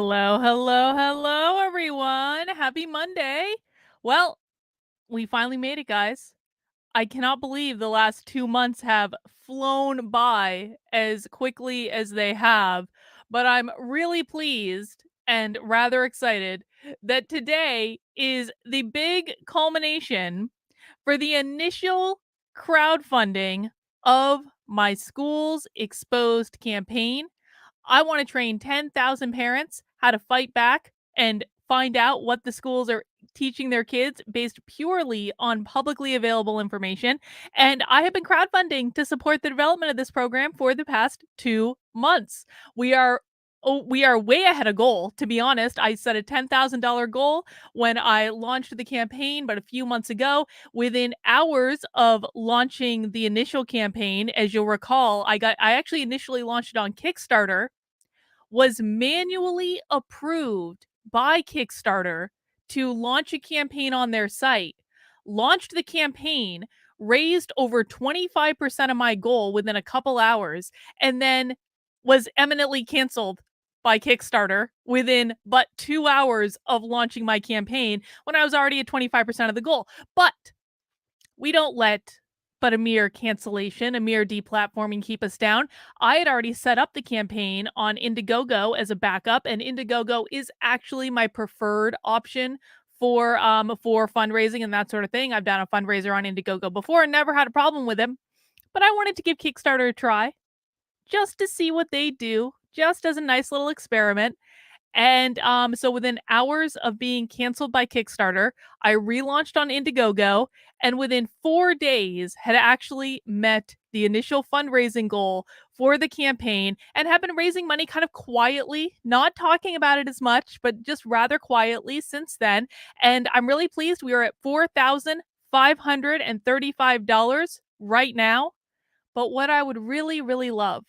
Hello, hello, hello, everyone. Happy Monday. Well, we finally made it, guys. I cannot believe the last 2 months have flown by as quickly as they have, but I'm really pleased and rather excited that today is the big culmination for the initial crowdfunding of my school's exposed campaign. I want to train 10,000 parents how to fight back and find out what the schools are teaching their kids based purely on publicly available information. And I have been crowdfunding to support the development of this program for the past 2 months. We are we are way ahead of goal, to be honest. I set a $10,000 goal when I launched the campaign, but a few months ago, within hours of launching the initial campaign, as you'll recall, I actually initially launched it on Kickstarter, was manually approved by Kickstarter to launch a campaign on their site, launched the campaign, raised over 25% of my goal within a couple hours, and then was eminently canceled by Kickstarter within but 2 hours of launching my campaign when I was already at 25% of the goal. But we don't let but a mere cancellation, a mere deplatforming keep us down. I had already set up the campaign on Indiegogo as a backup, and Indiegogo is actually my preferred option for fundraising and that sort of thing. I've done a fundraiser on Indiegogo before and never had a problem with them, but I wanted to give Kickstarter a try just to see what they do, just as a nice little experiment. And so within hours of being canceled by Kickstarter, I relaunched on Indiegogo and within 4 days had actually met the initial fundraising goal for the campaign and have been raising money kind of quietly, not talking about it as much, but just rather quietly since then. And I'm really pleased. We are at $4,535 right now. But what I would really, really love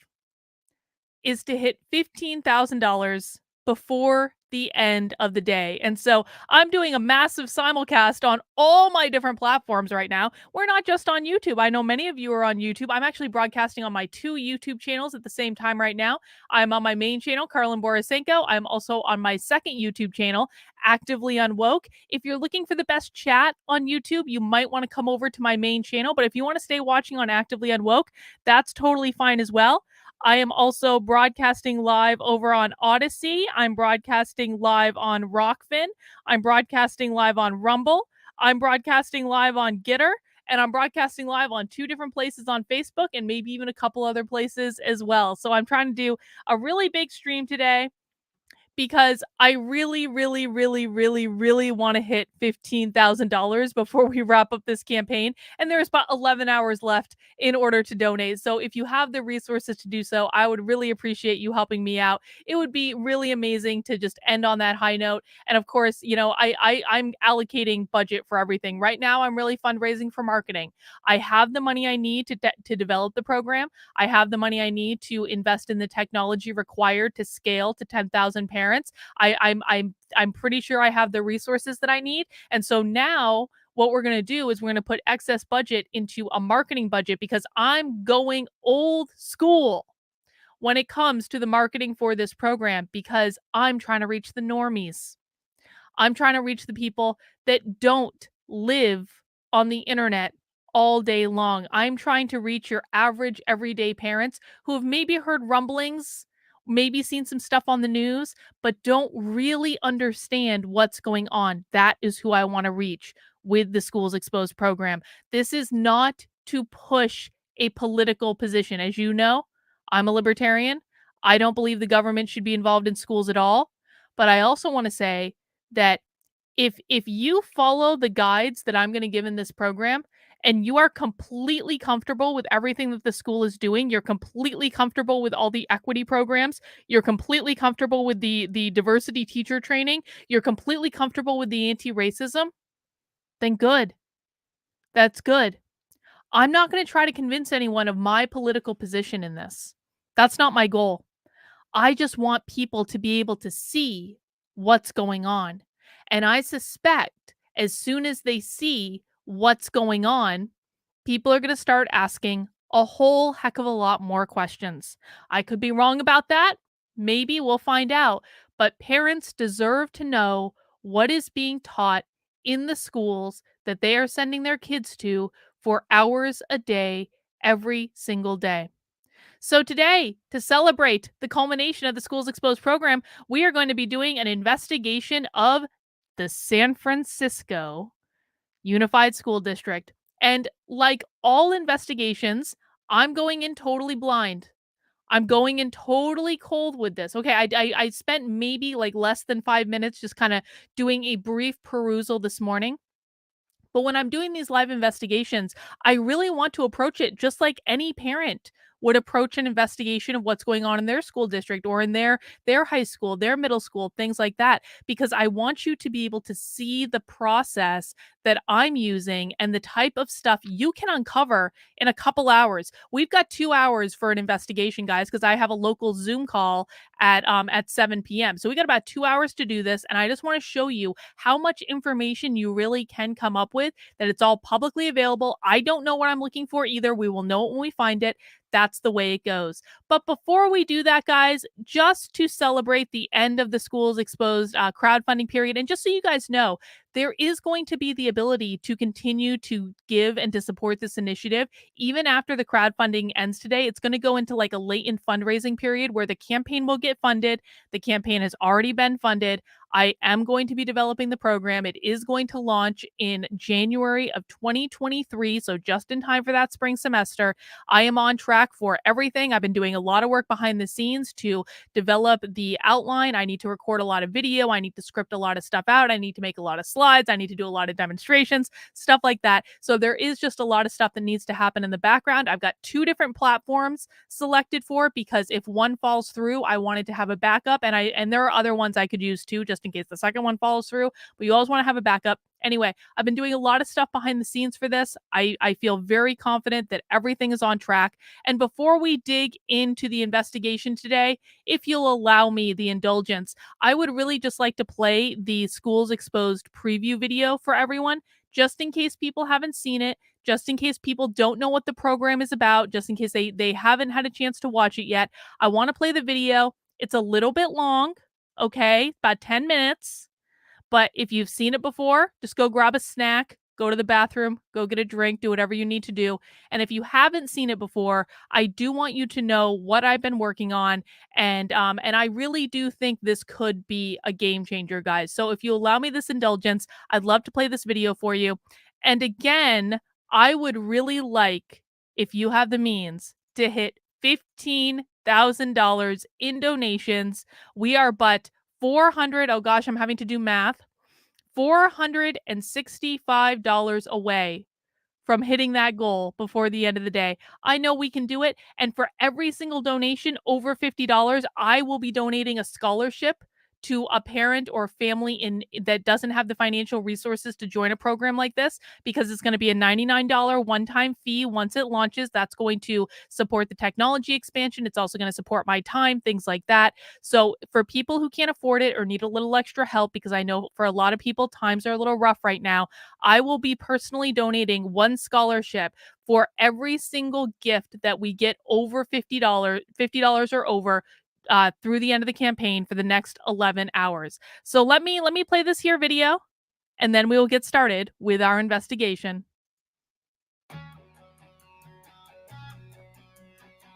is to hit $15,000 before the end of the day. And so I'm doing a massive simulcast on all my different platforms right now. We're not just on YouTube. I know many of you are on YouTube. I'm actually broadcasting on my 2 YouTube channels at the same time right now. I'm on my main channel, Karlyn Borysenko. I'm also on my second YouTube channel, Actively Unwoke. If you're looking for the best chat on YouTube, you might want to come over to my main channel. But if you want to stay watching on Actively Unwoke, that's totally fine as well. I am also broadcasting live over on Odyssey. I'm broadcasting live on Rockfin. I'm broadcasting live on Rumble. I'm broadcasting live on Gitter. And I'm broadcasting live on 2 different places on Facebook and maybe even a couple other places as well. So I'm trying to do a really big stream today because I really, really, really, really, really want to hit $15,000 before we wrap up this campaign. And there's about 11 hours left in order to donate. So if you have the resources to do so, I would really appreciate you helping me out. It would be really amazing to just end on that high note. And of course, I'm allocating budget for everything. Right now, I'm really fundraising for marketing. I have the money I need to develop the program. I have the money I need to invest in the technology required to scale to 10,000 parents. I'm pretty sure I have the resources that I need. And so now what we're going to do is we're going to put excess budget into a marketing budget because I'm going old school when it comes to the marketing for this program because I'm trying to reach the normies. I'm trying to reach the people that don't live on the internet all day long. I'm trying to reach your average everyday parents who have maybe heard rumblings, maybe seen some stuff on the news, but don't really understand what's going on. That is who I want to reach with the Schools Exposed program. This is not to push a political position. As you know, I'm a libertarian. I don't believe the government should be involved in schools at all. But I also want to say that if you follow the guides that I'm going to give in this program and you are completely comfortable with everything that the school is doing, you're completely comfortable with all the equity programs, you're completely comfortable with the diversity teacher training, you're completely comfortable with the anti-racism, then good. That's good. I'm not going to try to convince anyone of my political position in this. That's not my goal. I just want people to be able to see what's going on. And I suspect as soon as they see what's going on, people are going to start asking a whole heck of a lot more questions. I could be wrong about that. Maybe we'll find out. but parents deserve to know what is being taught in the schools that they are sending their kids to for hours a day, every single day. So, today, to celebrate the culmination of the Schools Exposed program, we are going to be doing an investigation of the San Francisco Unified School District. And like all investigations, I'm going in totally blind. I'm going in totally cold with this. Okay, I spent maybe like less than 5 minutes just kind of doing a brief perusal this morning. But when I'm doing these live investigations, I really want to approach it just like any parent would approach an investigation of what's going on in their school district or in their high school, their middle school, things like that, because I want you to be able to see the process that I'm using and the type of stuff you can uncover in a couple hours. We've got 2 hours for an investigation, guys, because I have a local Zoom call at 7 p.m. So we got about 2 hours to do this, and I just want to show you how much information you really can come up with, that it's all publicly available. I don't know what I'm looking for either. We will know it when we find it. That's the way it goes. But before we do that, guys, just to celebrate the end of the Schools Exposed crowdfunding period, and just so you guys know, there is going to be the ability to continue to give and to support this initiative even after the crowdfunding ends today. It's going to go into like a latent fundraising period where the campaign will get funded. The campaign has already been funded. I am going to be developing the program. It is going to launch in January of 2023, so just in time for that spring semester. I am on track for everything. I've been doing a lot of work behind the scenes to develop the outline. I need to record a lot of video. I need to script a lot of stuff out. I need to make a lot of slides. I need to do a lot of demonstrations, stuff like that. So there is just a lot of stuff that needs to happen in the background. I've got 2 different platforms selected for, because if one falls through, I wanted to have a backup, and there are other ones I could use too, just in case the second one falls through, but you always want to have a backup. Anyway, I've been doing a lot of stuff behind the scenes for this. I feel very confident that everything is on track. And before we dig into the investigation today, if you'll allow me the indulgence, I would really just like to play the Schools Exposed preview video for everyone, just in case people haven't seen it, just in case people don't know what the program is about, just in case they haven't had a chance to watch it yet. I want to play the video. It's a little bit long, okay? About 10 minutes. But if you've seen it before, just go grab a snack, go to the bathroom, go get a drink, do whatever you need to do. And if you haven't seen it before, I do want you to know what I've been working on. And I really do think this could be a game changer, guys. So if you allow me this indulgence, I'd love to play this video for you. And again, I would really like, if you have the means, to hit $15,000 in donations. We are but 400, oh gosh, I'm having to do math, $465 away from hitting that goal before the end of the day. I know we can do it. And for every single donation over $50, I will be donating a scholarship to a parent or family in that doesn't have the financial resources to join a program like this, because it's going to be a $99 one-time fee once it launches. That's going to support the technology expansion. It's also going to support my time, things like that. So for people who can't afford it or need a little extra help, because I know for a lot of people times are a little rough right now, I will be personally donating one scholarship for every single gift that we get over $50 or over through the end of the campaign for the next 11 hours. So let me play this here video, and then we will get started with our investigation.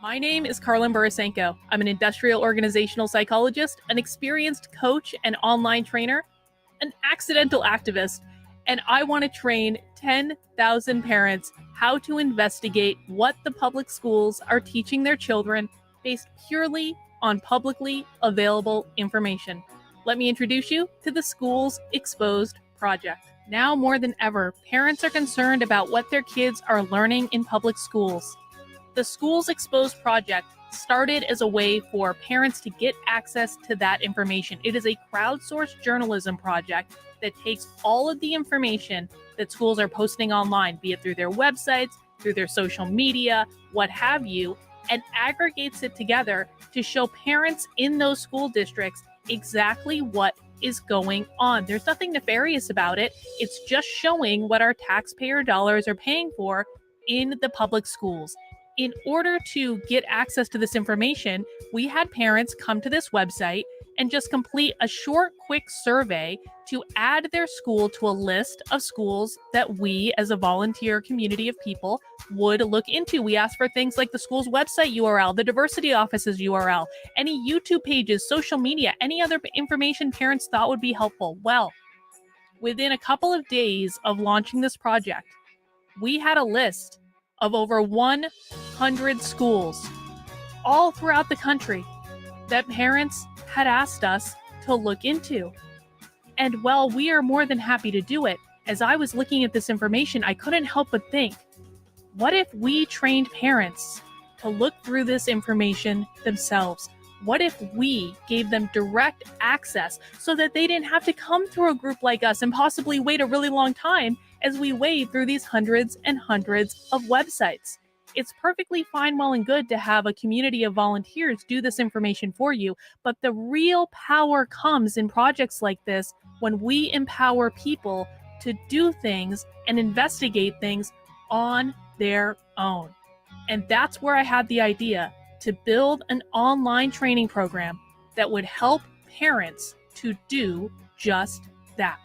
My name is Karlyn Borysenko. I'm an industrial organizational psychologist, an experienced coach and online trainer, an accidental activist, and I want to train 10,000 parents how to investigate what the public schools are teaching their children based purely on publicly available information. Let me introduce you to the Schools Exposed Project. Now more than ever, parents are concerned about what their kids are learning in public schools. The Schools Exposed Project started as a way for parents to get access to that information. It is a crowdsourced journalism project that takes all of the information that schools are posting online, be it through their websites, through their social media, what have you, and aggregates it together to show parents in those school districts exactly what is going on. There's nothing nefarious about it. It's just showing what our taxpayer dollars are paying for in the public schools. In order to get access to this information, we had parents come to this website and just complete a short, quick survey to add their school to a list of schools that we, as a volunteer community of people, would look into. We ask for things like the school's website URL, the diversity office's URL, any YouTube pages, social media, any other information parents thought would be helpful. Well, within a couple of days of launching this project, we had a list of over 100 schools all throughout the country that parents had asked us to look into. And while we are more than happy to do it, as I was looking at this information, I couldn't help but think, what if we trained parents to look through this information themselves? What if we gave them direct access so that they didn't have to come through a group like us and possibly wait a really long time as we wade through these hundreds and hundreds of websites? It's perfectly fine, well and good to have a community of volunteers do this information for you, but the real power comes in projects like this when we empower people to do things and investigate things on their own. And that's where I had the idea to build an online training program that would help parents to do just that.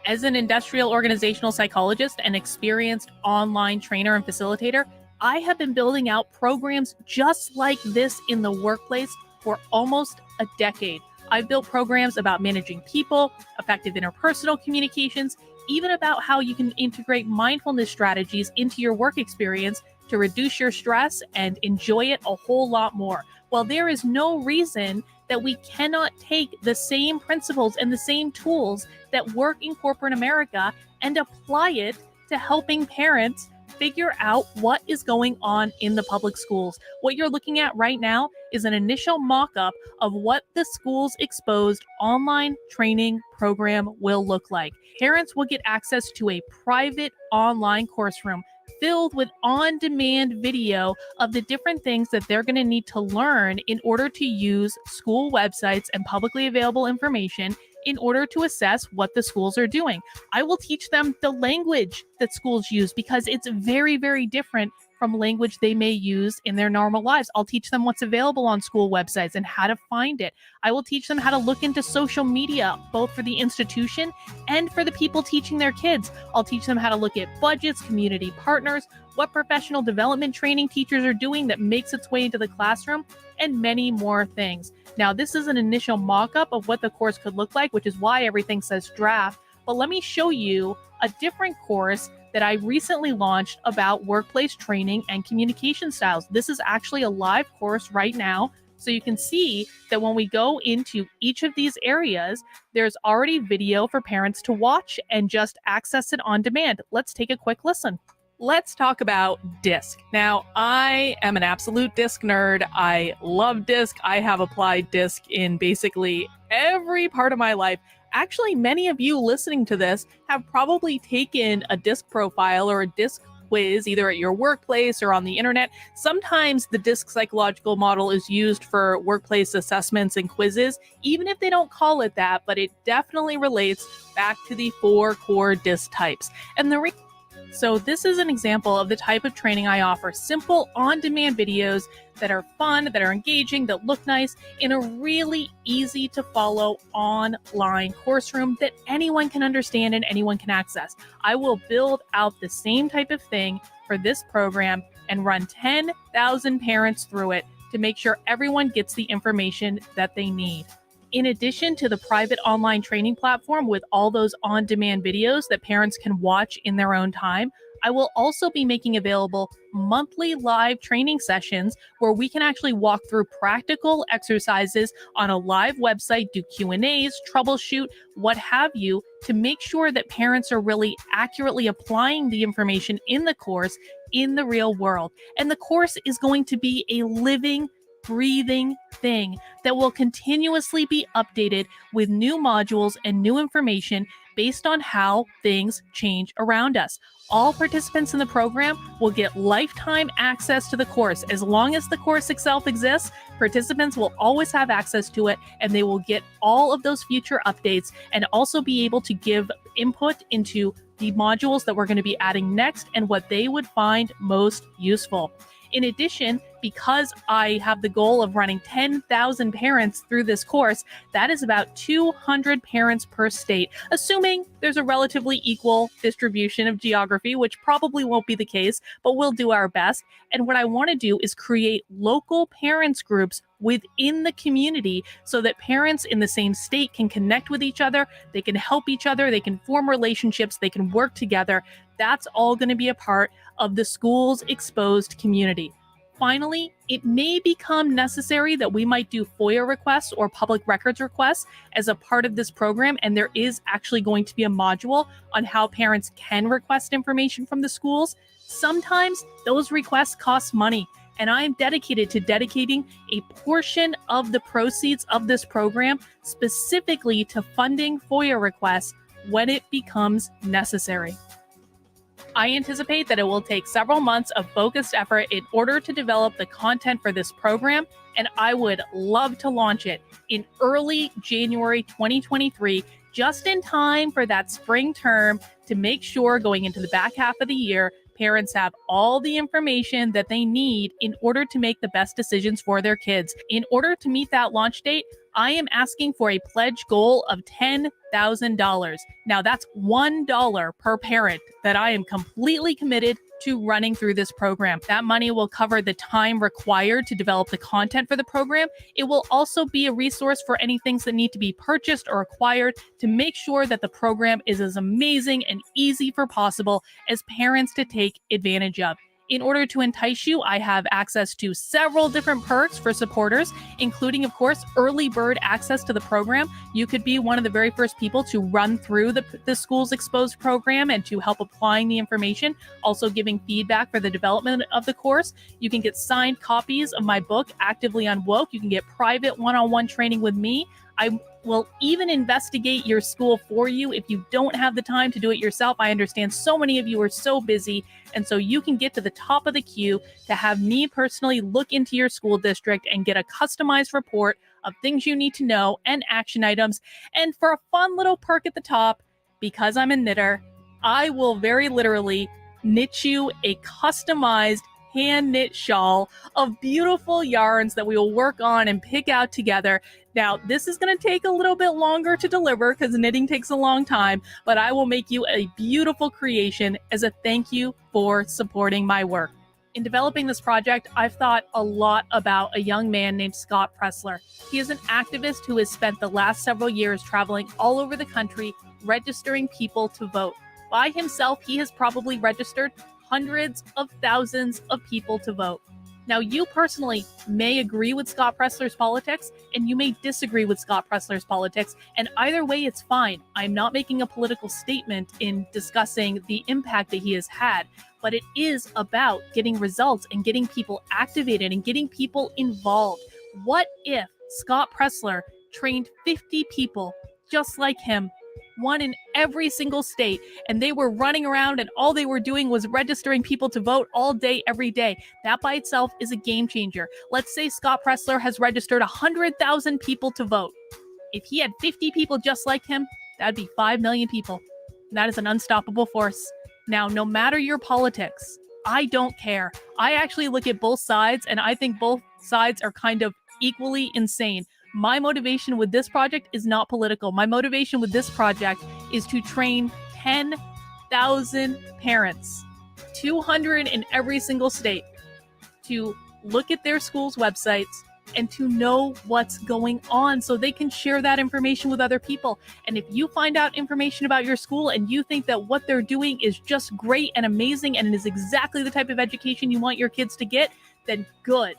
As an industrial organizational psychologist and experienced online trainer and facilitator, I have been building out programs just like this in the workplace for almost a decade. I've built programs about managing people, effective interpersonal communications, even about how you can integrate mindfulness strategies into your work experience to reduce your stress and enjoy it a whole lot more. Well, there is no reason that we cannot take the same principles and the same tools that work in corporate America and apply it to helping parents figure out what is going on in the public schools. What you're looking at right now is an initial mock-up of what the Schools Exposed online training program will look like. Parents will get access to a private online course room filled with on-demand video of the different things that they're going to need to learn in order to use school websites and publicly available information in order to assess what the schools are doing. I will teach them the language that schools use because it's very, very different from language they may use in their normal lives. I'll teach them what's available on school websites and how to find it. I will teach them how to look into social media, both for the institution and for the people teaching their kids. I'll teach them how to look at budgets, community partners, what professional development training teachers are doing that makes its way into the classroom, and many more things. Now, this is an initial mock-up of what the course could look like, which is why everything says draft. But let me show you a different course that I recently launched about workplace training and communication styles. This is actually a live course right now. So you can see that when we go into each of these areas, there's already video for parents to watch and just access it on demand. Let's take a quick listen. Let's talk about DISC. Now, I am an absolute DISC nerd. I love DISC. I have applied DISC in basically every part of my life. Actually, many of you listening to this have probably taken a DISC profile or a DISC quiz, either at your workplace or on the internet. Sometimes the DISC psychological model is used for workplace assessments and quizzes, even if they don't call it that, but it definitely relates back to the 4 core DISC types. And so this is an example of the type of training I offer. Simple on-demand videos that are fun, that are engaging, that look nice in a really easy to follow online course room that anyone can understand and anyone can access. I will build out the same type of thing for this program and run 10,000 parents through it to make sure everyone gets the information that they need. In addition to the private online training platform with all those on-demand videos that parents can watch in their own time, I will also be making available monthly live training sessions where we can actually walk through practical exercises on a live website, do Q&As, troubleshoot, what have you, to make sure that parents are really accurately applying the information in the course in the real world. And the course is going to be a living, breathing thing that will continuously be updated with new modules and new information based on how things change around us. All participants in the program will get lifetime access to the course. As long as the course itself exists, participants will always have access to it, and they will get all of those future updates and also be able to give input into the modules that we're going to be adding next and what they would find most useful. In addition, because I have the goal of running 10,000 parents through this course, that is about 200 parents per state, assuming there's a relatively equal distribution of geography, which probably won't be the case, but we'll do our best. And what I want to do is create local parents groups within the community so that parents in the same state can connect with each other, they can help each other, they can form relationships, they can work together. That's all going to be a part of the school's exposed community. Finally, it may become necessary that we might do FOIA requests or public records requests as a part of this program, and there is actually going to be a module on how parents can request information from the schools. Sometimes those requests cost money, and I am dedicated to dedicating a portion of the proceeds of this program specifically to funding FOIA requests when it becomes necessary. I anticipate that it will take several months of focused effort in order to develop the content for this program, and I would love to launch it in early January 2023, just in time for that spring term to make sure going into the back half of the year, parents have all the information that they need in order to make the best decisions for their kids. In order to meet that launch date, I am asking for a pledge goal of $10,000. Now, that's $1 per parent that I am completely committed to running through this program. That money will cover the time required to develop the content for the program. It will also be a resource for any things that need to be purchased or acquired to make sure that the program is as amazing and easy for possible as parents to take advantage of. In order to entice you, I have access to several different perks for supporters, including, of course, early bird access to the program. You could be one of the very first people to run through the Schools Exposed program and to help applying the information, also giving feedback for the development of the course. You can get signed copies of my book, Actively Unwoke. You can get private one-on-one training with me. I will even investigate your school for you if you don't have the time to do it yourself. I understand so many of you are so busy, and so you can get to the top of the queue to have me personally look into your school district and get a customized report of things you need to know and action items. And for a fun little perk at the top, because I'm a knitter, I will very literally knit you a customized hand knit shawl of beautiful yarns that we will work on and pick out together. Now, this is going to take a little bit longer to deliver because knitting takes a long time, but I will make you a beautiful creation as a thank you for supporting my work. In developing this project, I've thought a lot about a young man named Scott Pressler. He is an activist who has spent the last several years traveling all over the country registering people to vote. By himself, he has probably registered hundreds of thousands of people to vote. Now, you personally may agree with Scott Pressler's politics, and you may disagree with Scott Pressler's politics, and either way, it's fine. I'm not making a political statement in discussing the impact that he has had, but it is about getting results and getting people activated and getting people involved. What if Scott Pressler trained 50 people just like him, one in every single state, and they were running around and all they were doing was registering people to vote all day, every day? That by itself is a game changer. Let's say Scott Pressler has registered 100,000 people to vote. If he had 50 people just like him, that'd be 5 million people. That is an unstoppable force. Now, no matter your politics, I don't care. I actually look at both sides, and I think both sides are kind of equally insane. My motivation with this project is not political. My motivation with this project is to train 10,000 parents, 200 in every single state, to look at their schools' websites and to know what's going on so they can share that information with other people. And if you find out information about your school and you think that what they're doing is just great and amazing and is exactly the type of education you want your kids to get, then good.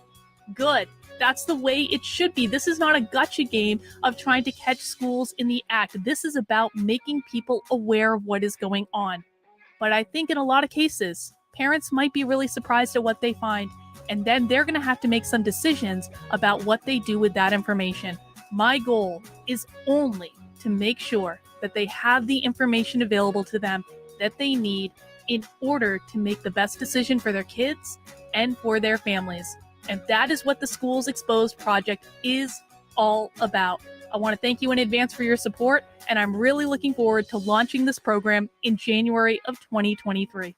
That's the way it should be. This is not a gotcha game of trying to catch schools in the act. This is about making people aware of what is going on. But I think in a lot of cases, parents might be really surprised at what they find, and then they're going to have to make some decisions about what they do with that information. My goal is only to make sure that they have the information available to them that they need in order to make the best decision for their kids and for their families. And that is what the Schools Exposed project is all about. I want to thank you in advance for your support, and I'm really looking forward to launching this program in January of 2023.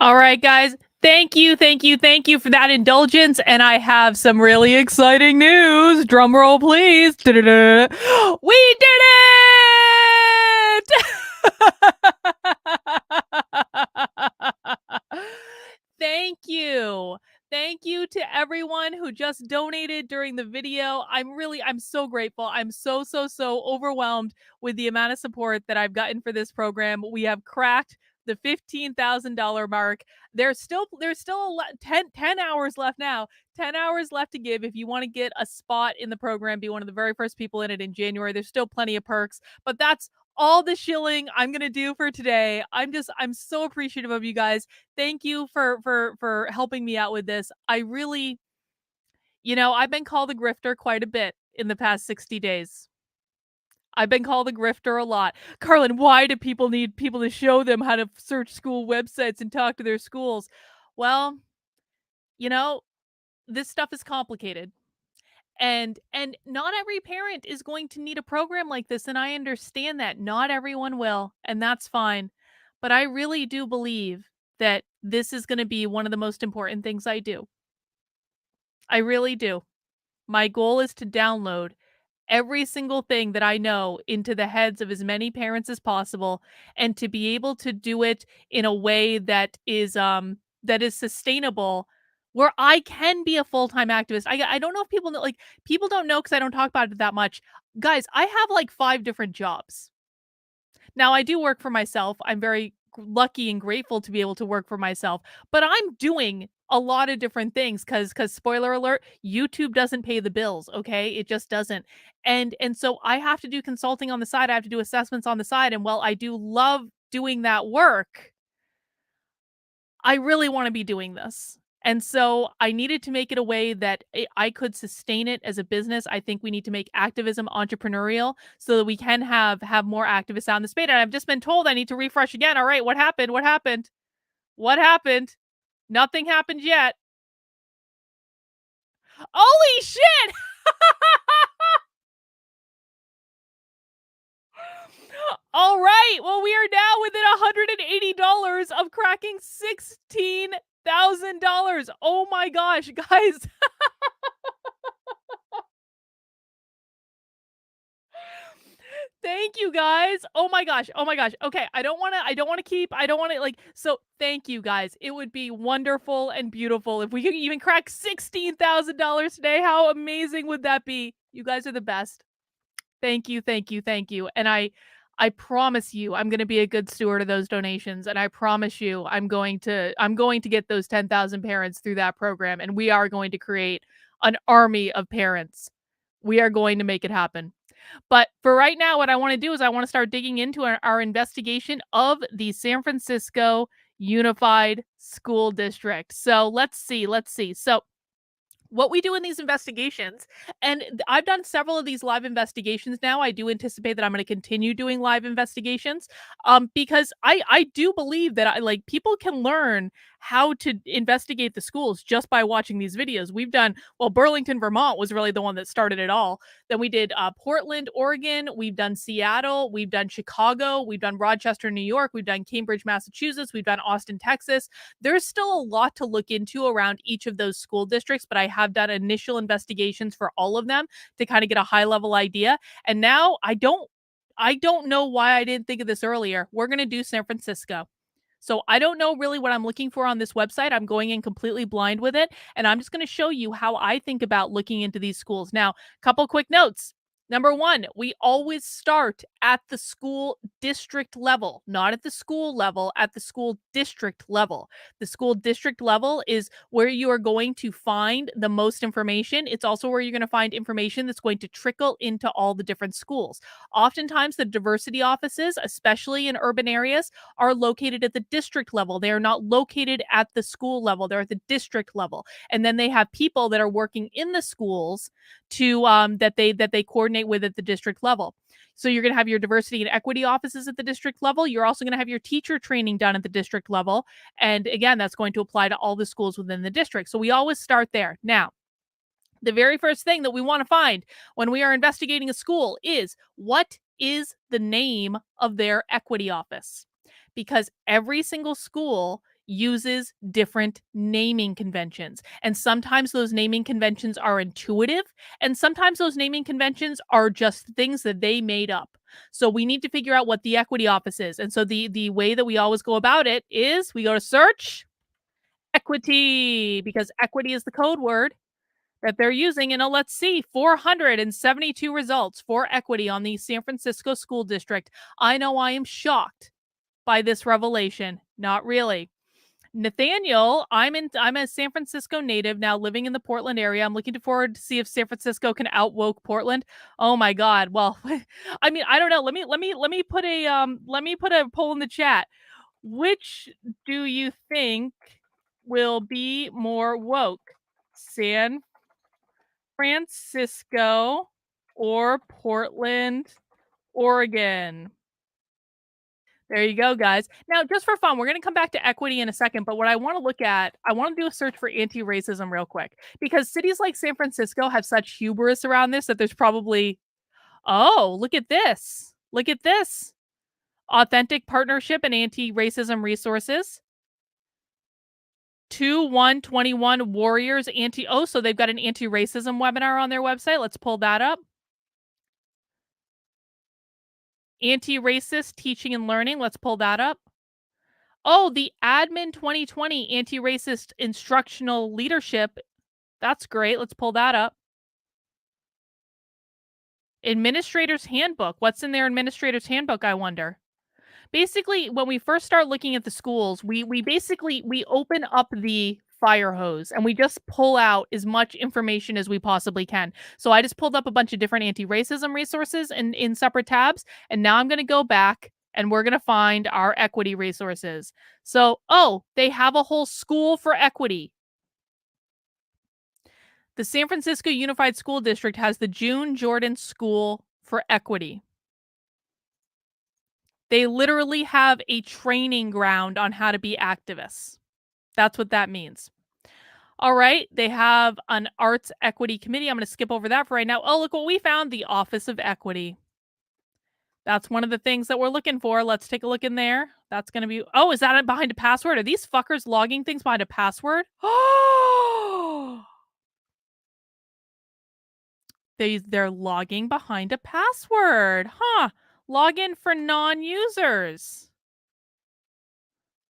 All right, guys. Thank you, thank you, thank you for that indulgence. And I have some really exciting news. Drum roll, please. Da-da-da. We did it! Thank you. Thank you to everyone who just donated during the video. I'm so grateful. I'm so, so, so overwhelmed with the amount of support that I've gotten for this program. We have cracked the $15,000 mark. There's still 10 hours left now. 10 hours left to give if you want to get a spot in the program, be one of the very first people in it in January. There's still plenty of perks, but that's all the shilling I'm going to do for today. I'm so appreciative of you guys. Thank you for helping me out with this. I really, I've been called a grifter quite a bit in the past 60 days. I've been called a grifter a lot. Karlyn, why do people need people to show them how to search school websites and talk to their schools? Well, you know, this stuff is complicated. And not every parent is going to need a program like this, and I understand that. Not everyone will, and that's fine. But I really do believe that this is going to be one of the most important things I do. I really do. My goal is to download every single thing that I know into the heads of as many parents as possible, and to be able to do it in a way that is sustainable, where I can be a full-time activist. I don't know if people know, like, people don't know because I don't talk about it that much. Guys, I have like 5 different jobs. Now I do work for myself. I'm very lucky and grateful to be able to work for myself, but I'm doing a lot of different things cuz spoiler alert, YouTube doesn't pay the bills, okay? It just doesn't. And so I have to do consulting on the side. I have to do assessments on the side, and while I do love doing that work, I really want to be doing this. And so I needed to make it a way that I could sustain it as a business. I think we need to make activism entrepreneurial so that we can have more activists out in the space. And I've just been told I need to refresh again. All right, what happened? What happened? What happened? Nothing happened yet. Holy shit! All right. Well, we are now within $180 of cracking $16,000. Oh my gosh, guys. Thank you guys. Oh my gosh. Oh my gosh. Okay, I don't want to like so thank you guys. It would be wonderful and beautiful if we could even crack $16,000 today. How amazing would that be? You guys are the best. Thank you, thank you, thank you. And I promise you I'm going to be a good steward of those donations, and I promise you I'm going to get those 10,000 parents through that program, and we are going to create an army of parents. We are going to make it happen. But for right now, what I want to do is I want to start digging into our investigation of the San Francisco Unified School District. So let's see. Let's see. So what we do in these investigations, and I've done several of these live investigations now. I do anticipate that I'm going to continue doing live investigations, because I do believe that I like people can learn how to investigate the schools just by watching these videos. We've done, well, Burlington, Vermont was really the one that started it all. Then we did Portland, Oregon. We've done Seattle. We've done Chicago. We've done Rochester, New York. We've done Cambridge, Massachusetts. We've done Austin, Texas. There's still a lot to look into around each of those school districts, but I have done initial investigations for all of them to kind of get a high level idea. And now I don't know why I didn't think of this earlier. We're going to do San Francisco. So I don't know really what I'm looking for on this website. I'm going in completely blind with it, and I'm just going to show you how I think about looking into these schools. Now, couple quick notes. Number one, we always start at the school district level, not at the school level, at the school district level. The school district level is where you are going to find the most information. It's also where you're going to find information that's going to trickle into all the different schools. Oftentimes, the diversity offices, especially in urban areas, are located at the district level. They are not located at the school level. They're at the district level. And then they have people that are working in the schools to that they coordinate with at the district level. So you're going to have your diversity and equity offices at the district level. You're also going to have your teacher training done at the district level. And again, that's going to apply to all the schools within the district. So we always start there. Now, the very first thing that we want to find when we are investigating a school is, what is the name of their equity office? Because every single school uses different naming conventions. And sometimes those naming conventions are intuitive, and sometimes those naming conventions are just things that they made up. So we need to figure out what the equity office is. And so the way that we always go about it is we go to search equity, because equity is the code word that they're using. And let's see, 472 results for equity on the San Francisco School District. I know I am shocked by this revelation. Not really. Nathaniel, I'm a San Francisco native now living in the Portland area. I'm looking forward to see if San Francisco can outwoke Portland. Oh my god. Well, I mean, I don't know. Let me put a poll in the chat. Which do you think will be more woke? San Francisco or Portland, Oregon? There you go, guys. Now, just for fun, we're going to come back to equity in a second, but what I want to look at, I want to do a search for anti-racism real quick, because cities like San Francisco have such hubris around this that there's probably, oh, look at this. Look at this. Authentic partnership and anti-racism resources. 2121 warriors so they've got an anti-racism webinar on their website. Let's pull that up. Anti-racist teaching and learning. Let's pull that up. Oh, the Admin 2020 anti-racist instructional leadership. That's great. Let's pull that up. Administrator's handbook. What's in their administrator's handbook, I wonder? Basically, when we first start looking at the schools, we open up the fire hose and we just pull out as much information as we possibly can. So I just pulled up a bunch of different anti-racism resources in separate tabs, and now I'm going to go back and we're going to find our equity resources. So, oh, they have a whole school for equity. The San Francisco Unified School District has the June Jordan School for Equity. They literally have a training ground on how to be activists. That's what that means. All right. They have an arts equity committee. I'm going to skip over that for right now. Oh, look what we found. The Office of Equity. That's one of the things that we're looking for. Let's take a look in there. That's going to be, oh, is that behind a password? Are these fuckers logging things behind a password? Oh, they're logging behind a password. Huh. Login for non-users.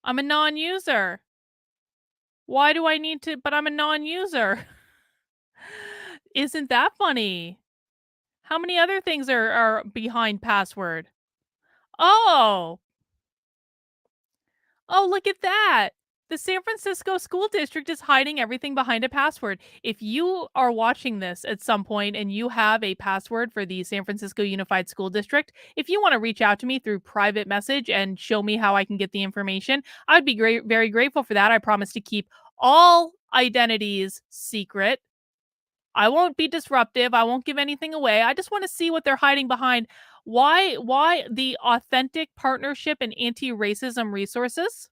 I'm a non-user. Why do I need to? But I'm a non-user. Isn't that funny? How many other things are behind password? Oh. Oh, look at that. The San Francisco School District is hiding everything behind a password. If you are watching this at some point and you have a password for the San Francisco Unified School District, if you want to reach out to me through private message and show me how I can get the information, I'd be very grateful for that. I promise to keep all identities secret. I won't be disruptive. I won't give anything away. I just want to see what they're hiding behind. Why the authentic partnership and anti-racism resources?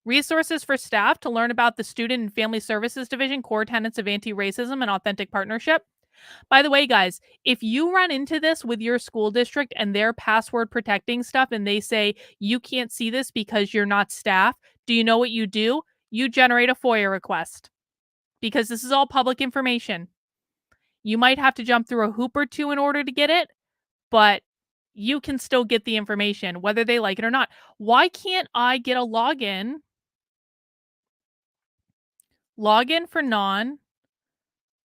Resources for staff to learn about the Student and Family Services Division core tenets of anti-racism and authentic partnership. By the way, guys, if you run into this with your school district and they're password protecting stuff and they say you can't see this because you're not staff, do you know what you do? You generate a FOIA request, because this is all public information. You might have to jump through a hoop or two in order to get it, but you can still get the information whether they like it or not. Why can't I get a login? Login for non.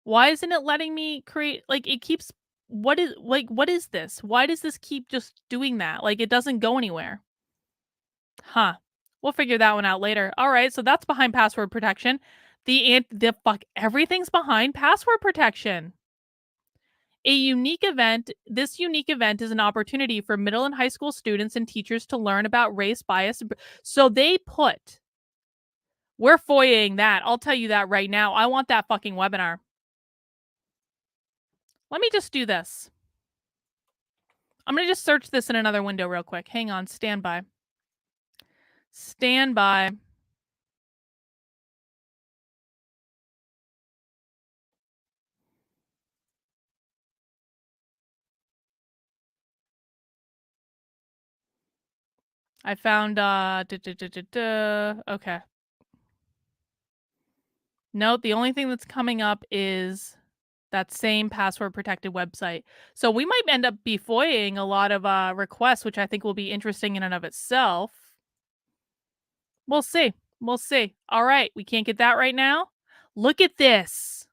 Why isn't it letting me create, like, it keeps, what is this? Why does this keep just doing that? Like, it doesn't go anywhere. Huh. We'll figure that one out later. All right, so that's behind password protection. Everything's behind password protection. This unique event is an opportunity for middle and high school students and teachers to learn about race bias. So we're FOIAing that. I'll tell you that right now. I want that fucking webinar. Let me just do this. I'm going to just search this in another window real quick. Hang on. Stand by. Stand by. I found, okay. Nope, the only thing that's coming up is that same password protected website. So we might end up befoying a lot of, requests, which I think will be interesting in and of itself. We'll see. We'll see. Alright, we can't get that right now? Look at this.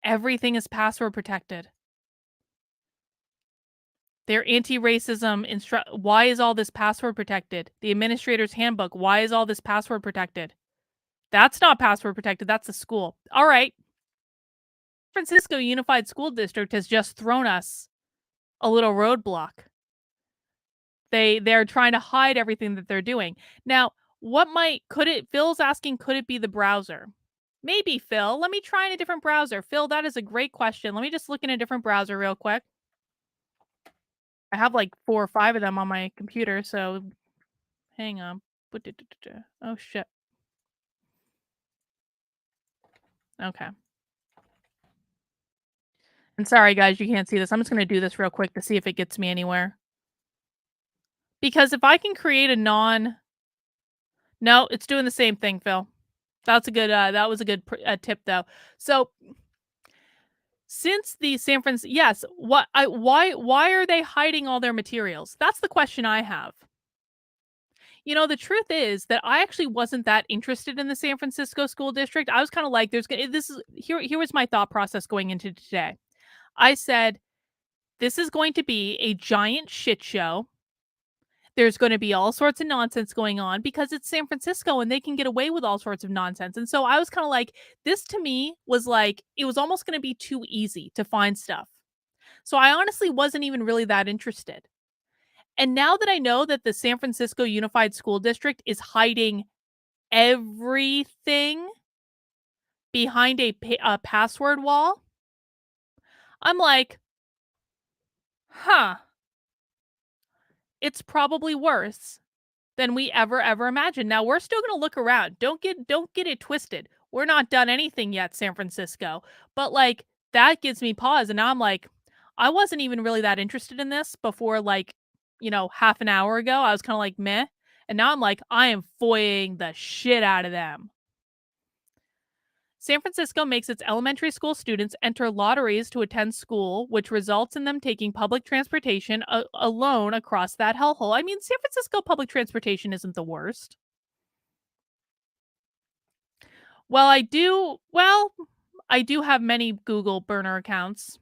Everything is password protected. Their anti-racism why is all this password protected? The administrator's handbook, why is all this password protected? That's not password protected, that's the school. Alright. Francisco Unified School District has just thrown us a little roadblock. They're trying to hide everything that they're doing. Now, what might could it Phil's asking, could it be the browser? Maybe, Phil. Let me try in a different browser. Phil, that is a great question. Let me just look in a different browser real quick. I have like 4 or 5 of them on my computer, so hang on. Oh shit. Okay. And sorry guys, you can't see this. I'm just gonna do this real quick to see if it gets me anywhere. Because if I can create a no, it's doing the same thing, Phil. That's a good, that was a good tip though. So since the San Francisco, yes, why are they hiding all their materials? That's the question I have. You know, the truth is that I actually wasn't that interested in the San Francisco school district. I was kind of like, this is here was my thought process going into today. I said, this is going to be a giant shit show. There's going to be all sorts of nonsense going on because it's San Francisco and they can get away with all sorts of nonsense. And so I was kind of like, this to me was like, it was almost going to be too easy to find stuff. So I honestly wasn't even really that interested. And now that I know that the San Francisco Unified School District is hiding everything behind a password wall, I'm like, huh, it's probably worse than we ever imagined. Now we're still gonna look around. Don't get it twisted. We're not done anything yet, San Francisco. But like that gives me pause. And now I'm like, I wasn't even really that interested in this before like, half an hour ago. I was kind of like meh. And now I'm like, I am foying the shit out of them. San Francisco makes its elementary school students enter lotteries to attend school, which results in them taking public transportation alone across that hellhole. I mean, San Francisco public transportation isn't the worst. I do have many Google burner accounts.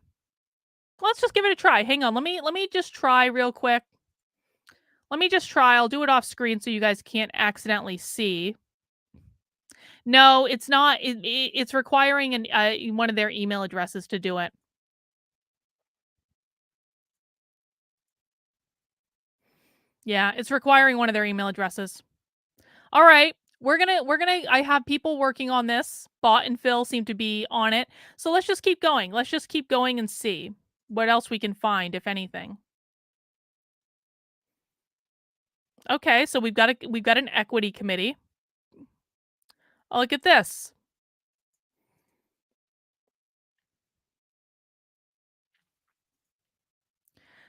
Let's just give it a try. Hang on. Let me just try real quick. Let me just try. I'll do it off screen so you guys can't accidentally see. No, it's not. It's requiring one of their email addresses to do it. Yeah, it's requiring one of their email addresses. All right. We're gonna I have people working on this. Bot and Phil seem to be on it. So let's just keep going. Let's just keep going and see what else we can find, if anything. Okay, so we've got an equity committee. Oh, look at this.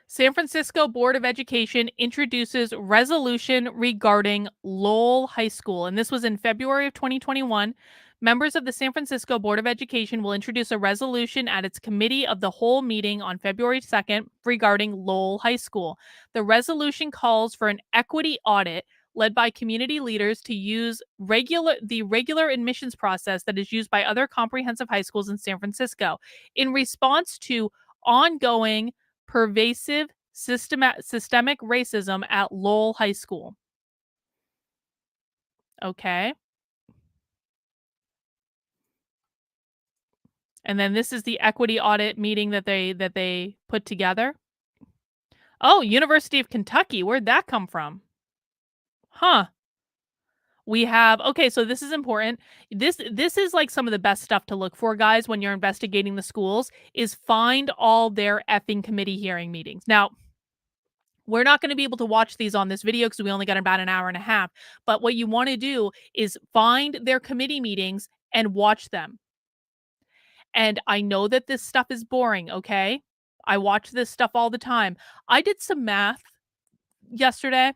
San Francisco Board of Education introduces resolution regarding Lowell High School. And this was in February of 2021. Members of the San Francisco Board of Education will introduce a resolution at its committee of the whole meeting on February 2nd regarding Lowell High School. The resolution calls for an equity audit led by community leaders to use the regular admissions process that is used by other comprehensive high schools in San Francisco in response to ongoing pervasive systemic racism at Lowell High School. Okay. And then this is the equity audit meeting that they put together. Oh, University of Kentucky. Where'd that come from? Huh. We have okay, so this is important. This is like some of the best stuff to look for, guys, when you're investigating the schools, is find all their effing committee hearing meetings. Now, we're not going to be able to watch these on this video because we only got about an hour and a half. But what you want to do is find their committee meetings and watch them. And I know that this stuff is boring, okay? I watch this stuff all the time. I did some math yesterday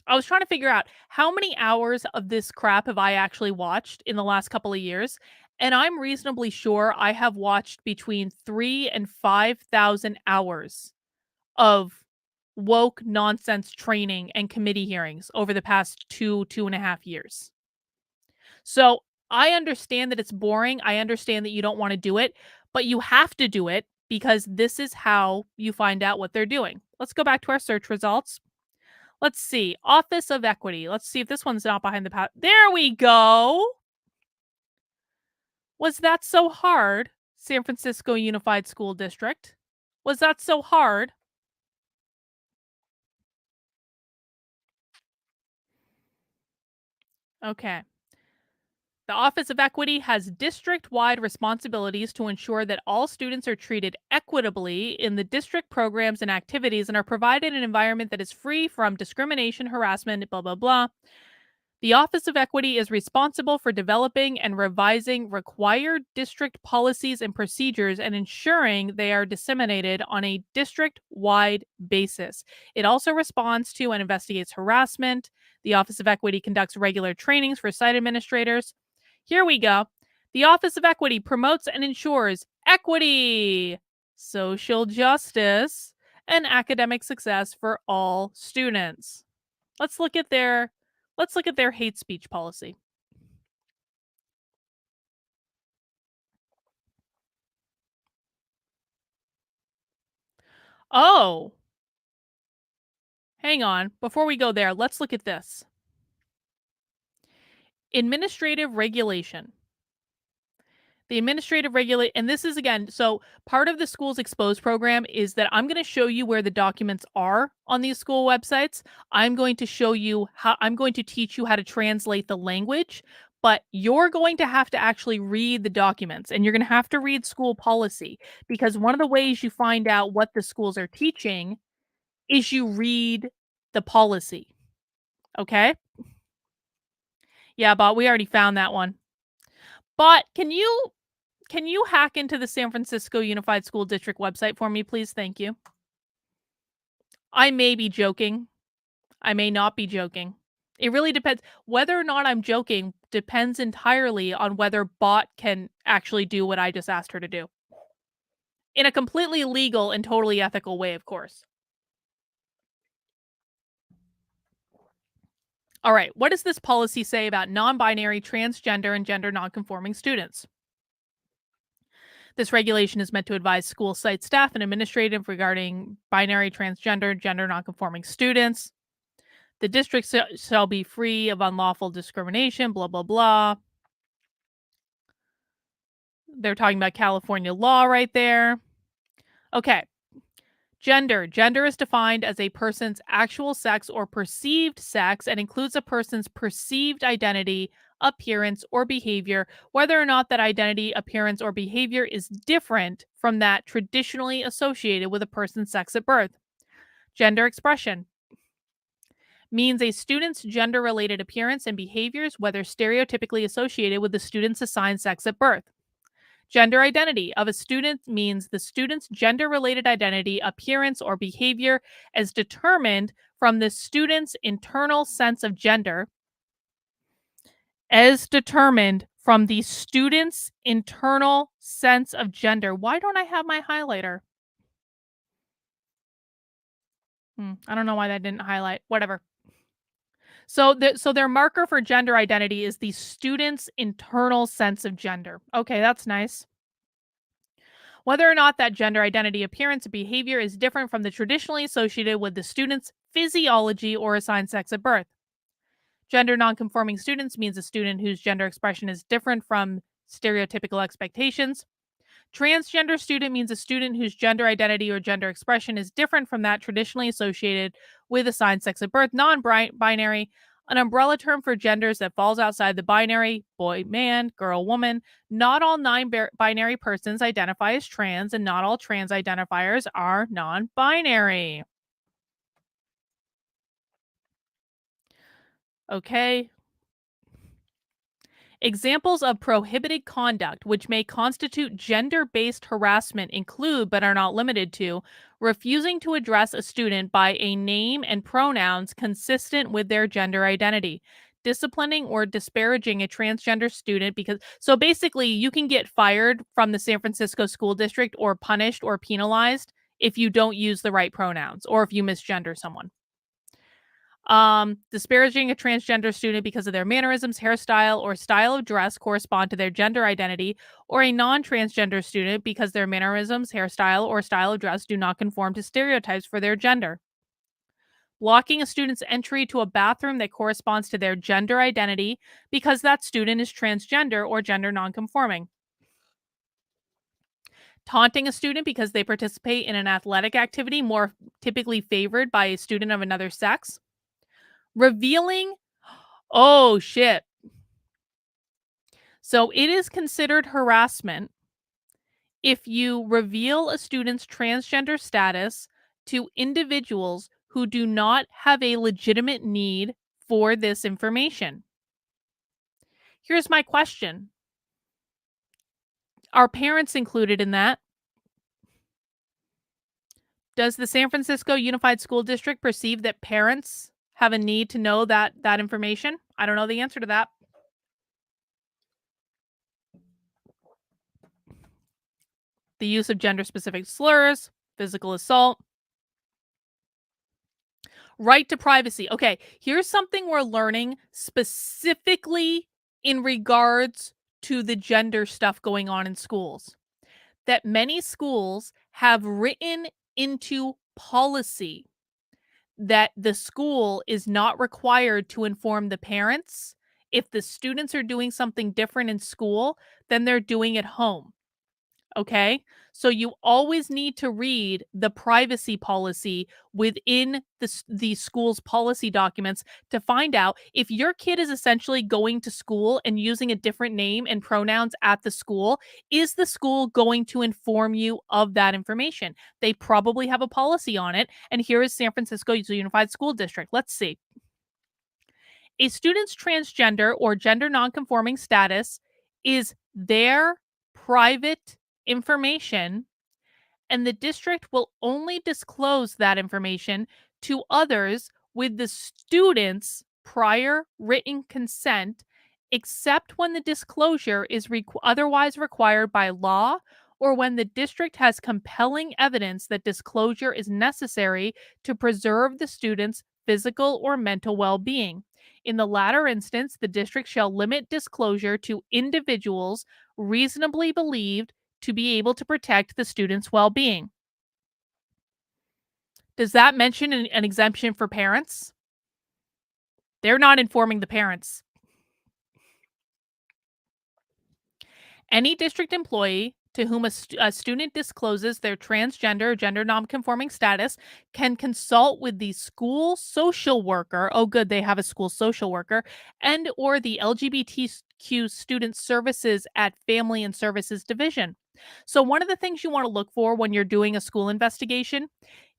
I was trying to figure out how many hours of this crap have I actually watched in the last couple of years, and I'm reasonably sure I have watched between 3 and 5,000 hours of woke nonsense training and committee hearings over the past 2.5 years. So, I understand that it's boring, I understand that you don't wanna do it, but you have to do it because this is how you find out what they're doing. Let's go back to our search results. Let's see, Office of Equity. Let's see if this one's not behind the there we go! Was that so hard? San Francisco Unified School District. Was that so hard? Okay. The Office of Equity has district wide responsibilities to ensure that all students are treated equitably in the district programs and activities and are provided an environment that is free from discrimination, harassment, blah, blah, blah. The Office of Equity is responsible for developing and revising required district policies and procedures and ensuring they are disseminated on a district wide basis. It also responds to and investigates harassment. The Office of Equity conducts regular trainings for site administrators. Here we go. The Office of Equity promotes and ensures equity, social justice, and academic success for all students. Let's look at their let's look at their hate speech policy. Oh, hang on. Before we go there, let's look at this. Administrative regulation. The administrative regulate, and this is again, so part of the Schools Exposed program is that I'm going to show you where the documents are on these school websites. I'm going to show you how, I'm going to teach you how to translate the language, but you're going to have to actually read the documents and you're going to have to read school policy because one of the ways you find out what the schools are teaching is you read the policy. Okay? Yeah, but we already found that one. But can you hack into the San Francisco Unified School District website for me, please? Thank you. I may be joking. I may not be joking. It really depends. Whether or not I'm joking depends entirely on whether bot can actually do what I just asked her to do. In a completely legal and totally ethical way, of course. All right, what does this policy say about non-binary, transgender, and gender nonconforming students? This regulation is meant to advise school site staff and administrative regarding binary, transgender, gender nonconforming students. The district shall be free of unlawful discrimination, blah, blah, blah. They're talking about California law right there. Okay. Gender. Gender is defined as a person's actual sex or perceived sex and includes a person's perceived identity, appearance, or behavior, whether or not that identity, appearance, or behavior is different from that traditionally associated with a person's sex at birth. Gender expression means a student's gender related appearance and behaviors, whether stereotypically associated with the student's assigned sex at birth. Gender identity of a student means the student's gender related identity, appearance, or behavior as determined from the student's internal sense of gender. As determined from the student's internal sense of gender. Why don't I have my highlighter? I don't know why that didn't highlight. Whatever. So their marker for gender identity is the student's internal sense of gender. Okay, that's nice. Whether or not that gender identity, appearance, or behavior is different from the traditionally associated with the student's physiology or assigned sex at birth. Gender nonconforming students means a student whose gender expression is different from stereotypical expectations. Transgender student means a student whose gender identity or gender expression is different from that traditionally associated with assigned sex at birth. Non-binary, an umbrella term for genders that falls outside the binary, boy, man, girl, woman. Not all non-binary persons identify as trans, and not all trans identifiers are non-binary. Okay. Examples of prohibited conduct, which may constitute gender based harassment, include but are not limited to refusing to address a student by a name and pronouns consistent with their gender identity, disciplining or disparaging a transgender student because, so basically, you can get fired from the San Francisco school district or punished or penalized if you don't use the right pronouns or if you misgender someone. Disparaging a transgender student because of their mannerisms, hairstyle, or style of dress correspond to their gender identity, or a non transgender student because their mannerisms, hairstyle, or style of dress do not conform to stereotypes for their gender. Blocking a student's entry to a bathroom that corresponds to their gender identity because that student is transgender or gender nonconforming. Taunting a student because they participate in an athletic activity more typically favored by a student of another sex. Revealing Oh, shit. So it is considered harassment if you reveal a student's transgender status to individuals who do not have a legitimate need for this information. Here's my question. Are parents included in that? Does the San Francisco Unified School District perceive that parents have a need to know that information? I don't know the answer to that. The use of gender specific slurs, physical assault, right to privacy. Okay, here's something we're learning specifically in regards to the gender stuff going on in schools. That many schools have written into policy that the school is not required to inform the parents if the students are doing something different in school than they're doing at home. Okay. So you always need to read the privacy policy within the school's policy documents to find out if your kid is essentially going to school and using a different name and pronouns at the school. Is the school going to inform you of that information? They probably have a policy on it. And here is San Francisco Unified School District. Let's see. A student's transgender or gender nonconforming status is their private information, and the district will only disclose that information to others with the student's prior written consent, except when the disclosure is otherwise required by law or when the district has compelling evidence that disclosure is necessary to preserve the student's physical or mental well being. In the latter instance, the district shall limit disclosure to individuals reasonably believed to be able to protect the student's well being. Does that mention an exemption for parents? They're not informing the parents. Any district employee to whom a student discloses their transgender or gender nonconforming status can consult with the school social worker. Oh, good, they have a school social worker, and or the LGBTQ student services at Family and Services Division. So one of the things you want to look for when you're doing a school investigation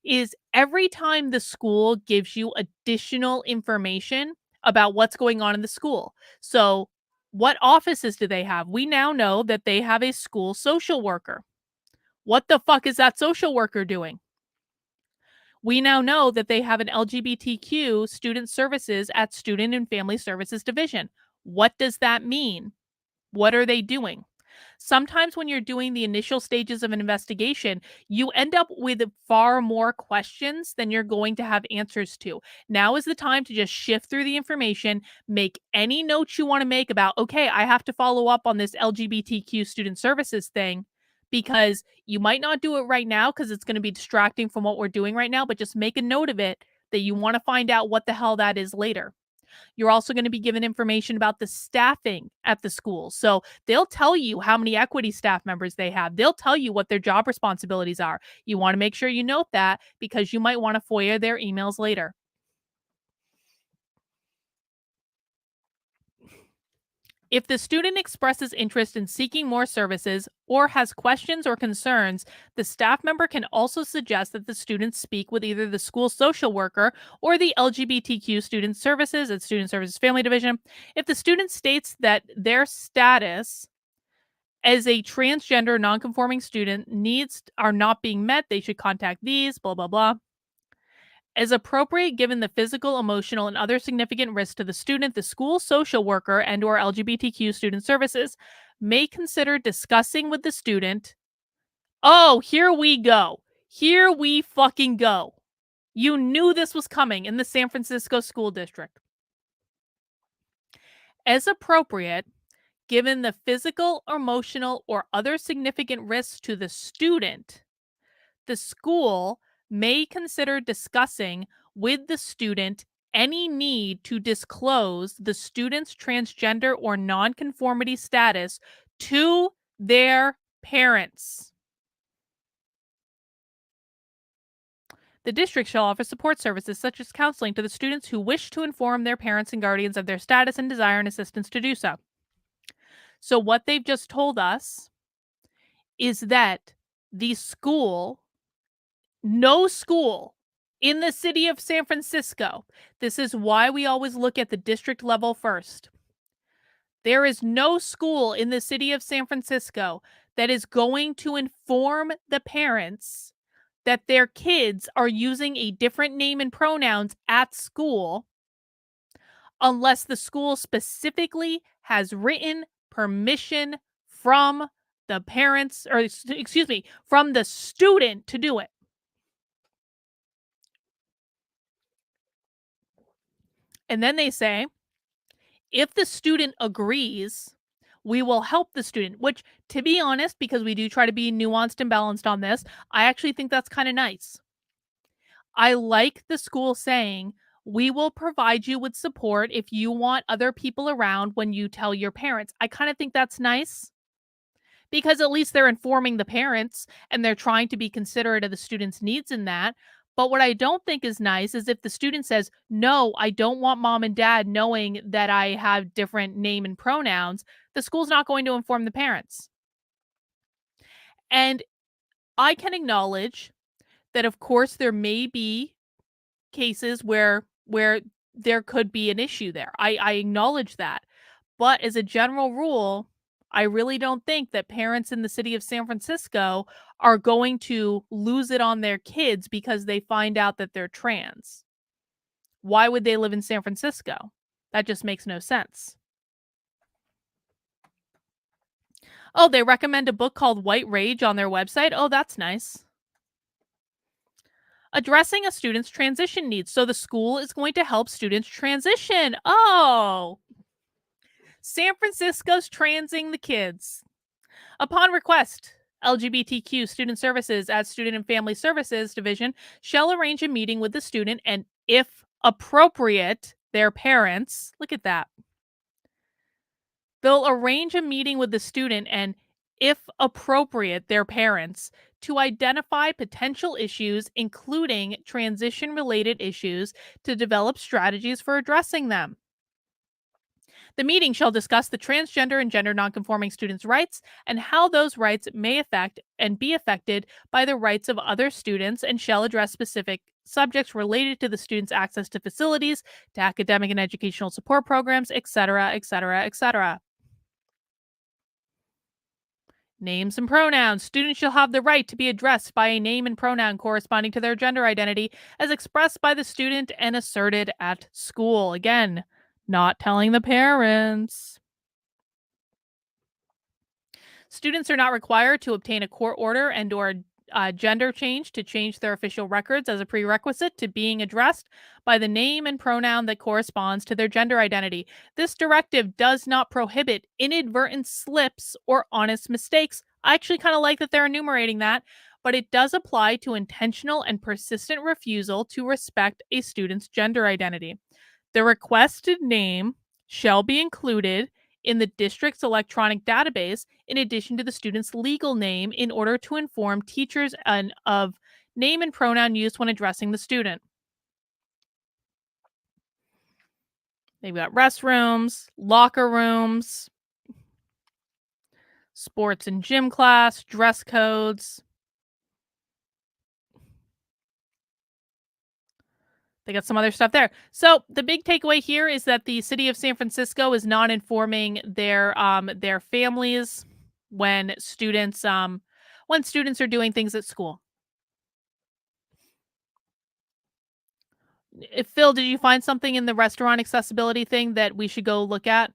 is every time the school gives you additional information about what's going on in the school. So, what offices do they have? We now know that they have a school social worker. What the fuck is that social worker doing? We now know that they have an LGBTQ student services at Student and Family Services Division. What does that mean? What are they doing? Sometimes when you're doing the initial stages of an investigation, you end up with far more questions than you're going to have answers to. Now is the time to just shift through the information, make any notes you want to make about, okay, I have to follow up on this LGBTQ student services thing because you might not do it right now because it's going to be distracting from what we're doing right now, but just make a note of it that you want to find out what the hell that is later. You're also going to be given information about the staffing at the school. So they'll tell you how many equity staff members they have. They'll tell you what their job responsibilities are. You want to make sure you note that because you might want to FOIA their emails later. If the student expresses interest in seeking more services or has questions or concerns, the staff member can also suggest that the student speak with either the school social worker or the LGBTQ Student Services at Student Services Family Division. If the student states that their status as a transgender nonconforming student needs are not being met, they should contact these, blah, blah, blah. As appropriate given the physical, emotional, and other significant risks to the student, the school social worker and or LGBTQ student services may consider discussing with the student. Oh, here we go. Here we fucking go. You knew this was coming in the San Francisco School District. As appropriate, given the physical, emotional, or other significant risks to the student, the school may consider discussing with the student any need to disclose the student's transgender or nonconformity status to their parents. The district shall offer support services such as counseling to the students who wish to inform their parents and guardians of their status and desire and assistance to do so. So, what they've just told us is that the school, no school in the city of San Francisco, this is why we always look at the district level first. There is no school in the city of San Francisco that is going to inform the parents that their kids are using a different name and pronouns at school unless the school specifically has written permission from the parents, or excuse me, from the student to do it. And then they say, if the student agrees, we will help the student, which, to be honest, because we do try to be nuanced and balanced on this, I actually think that's kind of nice. I like the school saying, we will provide you with support if you want other people around when you tell your parents. I kind of think that's nice because at least they're informing the parents and they're trying to be considerate of the student's needs in that. But what I don't think is nice is if the student says, no, I don't want mom and dad knowing that I have different name and pronouns, the school's not going to inform the parents. And I can acknowledge that, of course, there may be cases where there could be an issue there. I acknowledge that. But as a general rule, I really don't think that parents in the city of San Francisco are going to lose it on their kids because they find out that they're trans. Why would they live in San Francisco? That just makes no sense. Oh, they recommend a book called White Rage on their website. Oh, that's nice. Addressing a student's transition needs. So the school is going to help students transition. Oh, San Francisco's transing the kids. Upon request, LGBTQ Student Services at Student and Family Services Division shall arrange a meeting with the student and, if appropriate, their parents. Look at that. They'll arrange a meeting with the student and, if appropriate, their parents to identify potential issues, including transition related issues, to develop strategies for addressing them. The meeting shall discuss the transgender and gender nonconforming students' rights and how those rights may affect and be affected by the rights of other students, and shall address specific subjects related to the students' access to facilities, to academic and educational support programs, etc., etc., etc. Names and pronouns. Students shall have the right to be addressed by a name and pronoun corresponding to their gender identity as expressed by the student and asserted at school. Again, not telling the parents. Students are not required to obtain a court order and or gender change to change their official records as a prerequisite to being addressed by the name and pronoun that corresponds to their gender identity. This directive does not prohibit inadvertent slips or honest mistakes. I actually kind of like that they're enumerating that, but it does apply to intentional and persistent refusal to respect a student's gender identity. The requested name shall be included in the district's electronic database in addition to the student's legal name in order to inform teachers of name and pronoun use when addressing the student. They've got restrooms, locker rooms, sports and gym class, dress codes. They got some other stuff there. So the big takeaway here is that the city of San Francisco is not informing their families when students are doing things at school. If Phil, did you find something in the restaurant accessibility thing that we should go look at?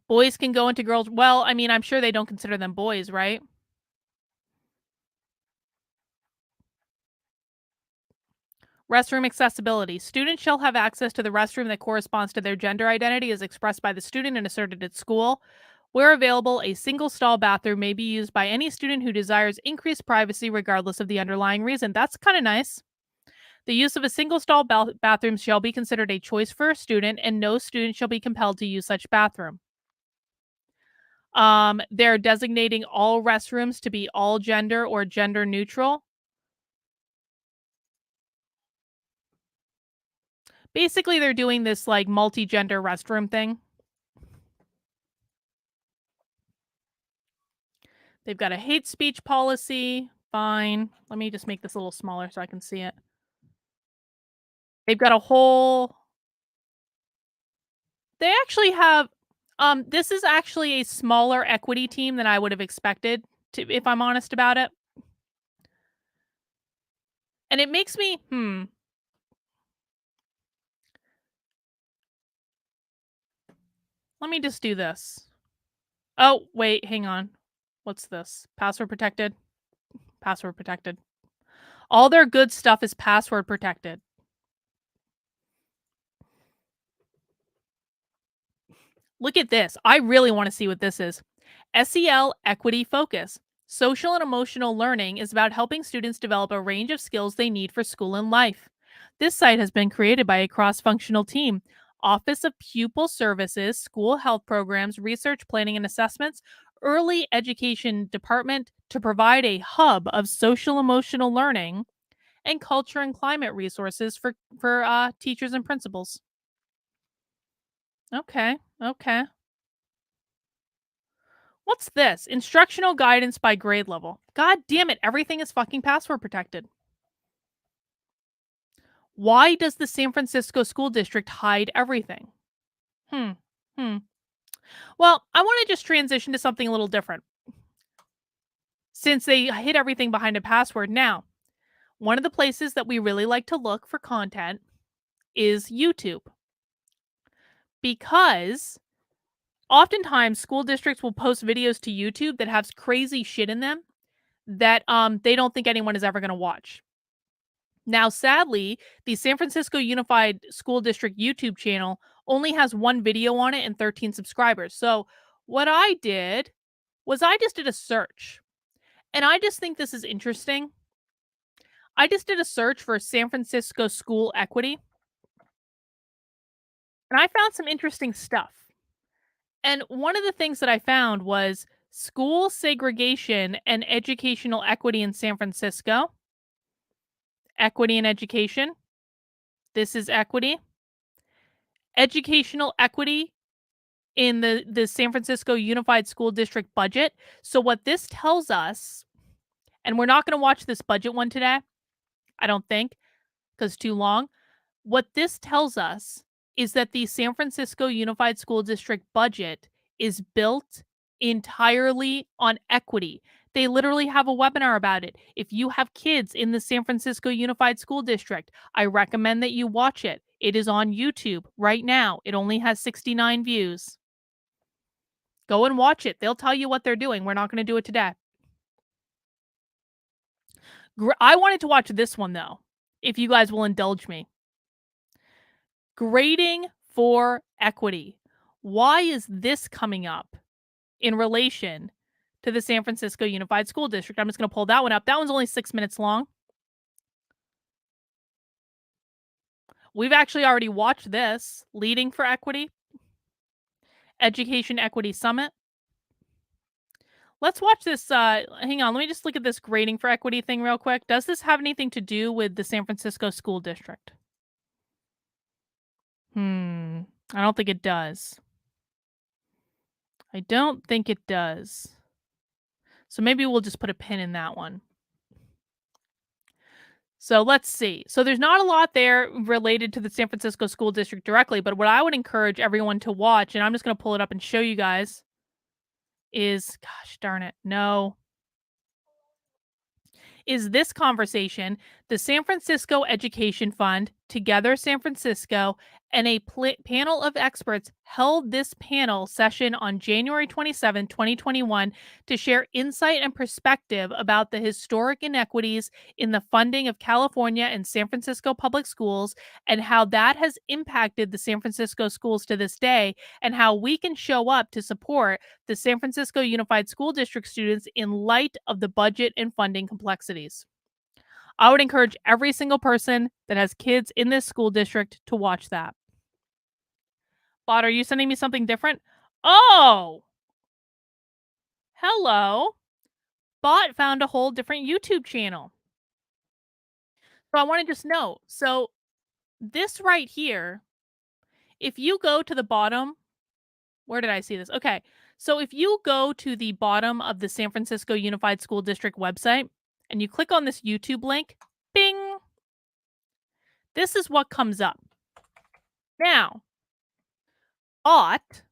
Boys can go into girls. Well, I mean, I'm sure they don't consider them boys, right? Restroom accessibility. Students shall have access to the restroom that corresponds to their gender identity as expressed by the student and asserted at school. Where available, a single stall bathroom may be used by any student who desires increased privacy regardless of the underlying reason. That's kind of nice. The use of a single stall bathroom shall be considered a choice for a student, and no student shall be compelled to use such bathroom. They're designating all restrooms to be all gender or gender neutral. Basically, they're doing this like multi-gender restroom thing. They've got a hate speech policy. Fine. Let me just make this a little smaller so I can see it. They've got a whole they actually have this is actually a smaller equity team than I would have expected to if I'm honest about it. And it makes me let me just do this. Oh, wait, hang on. What's this? Password protected? Password protected. All their good stuff is password protected. Look at this. I really want to see what this is. SEL Equity Focus. Social and emotional learning is about helping students develop a range of skills they need for school and life. This site has been created by a cross functional team: Office of Pupil Services, School Health Programs, Research Planning and Assessments, Early Education Department to provide a hub of social emotional learning and culture and climate resources for teachers and principals. Okay, okay. What's this? Instructional guidance by grade level. God damn it, everything is fucking password protected. Why does the San Francisco School District hide everything? Hmm. Hmm. Well, I want to just transition to something a little different. Since they hid everything behind a password now, one of the places that we really like to look for content is YouTube. Because oftentimes school districts will post videos to YouTube that has crazy shit in them that they don't think anyone is ever going to watch. Now, sadly, the San Francisco Unified School District YouTube channel only has one video on it and 13 subscribers. So, what I did was I just did a search. And I just think this is interesting. I just did a search for San Francisco school equity, and I found some interesting stuff. And one of the things that I found was school segregation and educational equity in San Francisco. Equity in education. This is equity. Educational equity in the San Francisco Unified School District budget. So what this tells us, and we're not going to watch this budget one today, I don't think, because it's too long. What this tells us is that the San Francisco Unified School District budget is built entirely on equity. They literally have a webinar about it. If you have kids in the San Francisco Unified School District, I recommend that you watch it. It is on YouTube right now. It only has 69 views. Go and watch it. They'll tell you what they're doing. We're not going to do it today. I wanted to watch this one, though, if you guys will indulge me. Grading for equity. Why is this coming up in relation to the San Francisco Unified School District? I'm just going to pull that one up. That one's only 6 minutes long. We've actually already watched this. Leading for Equity. Education Equity Summit. Let's watch this. Hang on. Let me just look at this grading for equity thing real quick. Does this have anything to do with the San Francisco School District? I don't think it does. I don't think it does. So maybe we'll just put a pin in that one. So let's see. So there's not a lot there related to the San Francisco School District directly, but what I would encourage everyone to watch, and I'm just going to pull it up and show you guys, is, gosh darn it, no, is this conversation. The San Francisco Education Fund, Together San Francisco, and a panel of experts held this panel session on January 27, 2021, to share insight and perspective about the historic inequities in the funding of California and San Francisco public schools, and how that has impacted the San Francisco schools to this day, and how we can show up to support the San Francisco Unified School District students in light of the budget and funding complexities. I would encourage every single person that has kids in this school district to watch that. Bot, are you sending me something different? Oh, hello. Bot found a whole different YouTube channel. So I want to just note, so this right here, if you go to the bottom, where did I see this? Okay. So if you go to the bottom of the San Francisco Unified School District website and you click on this YouTube link, bing, this is what comes up. Now, Bot,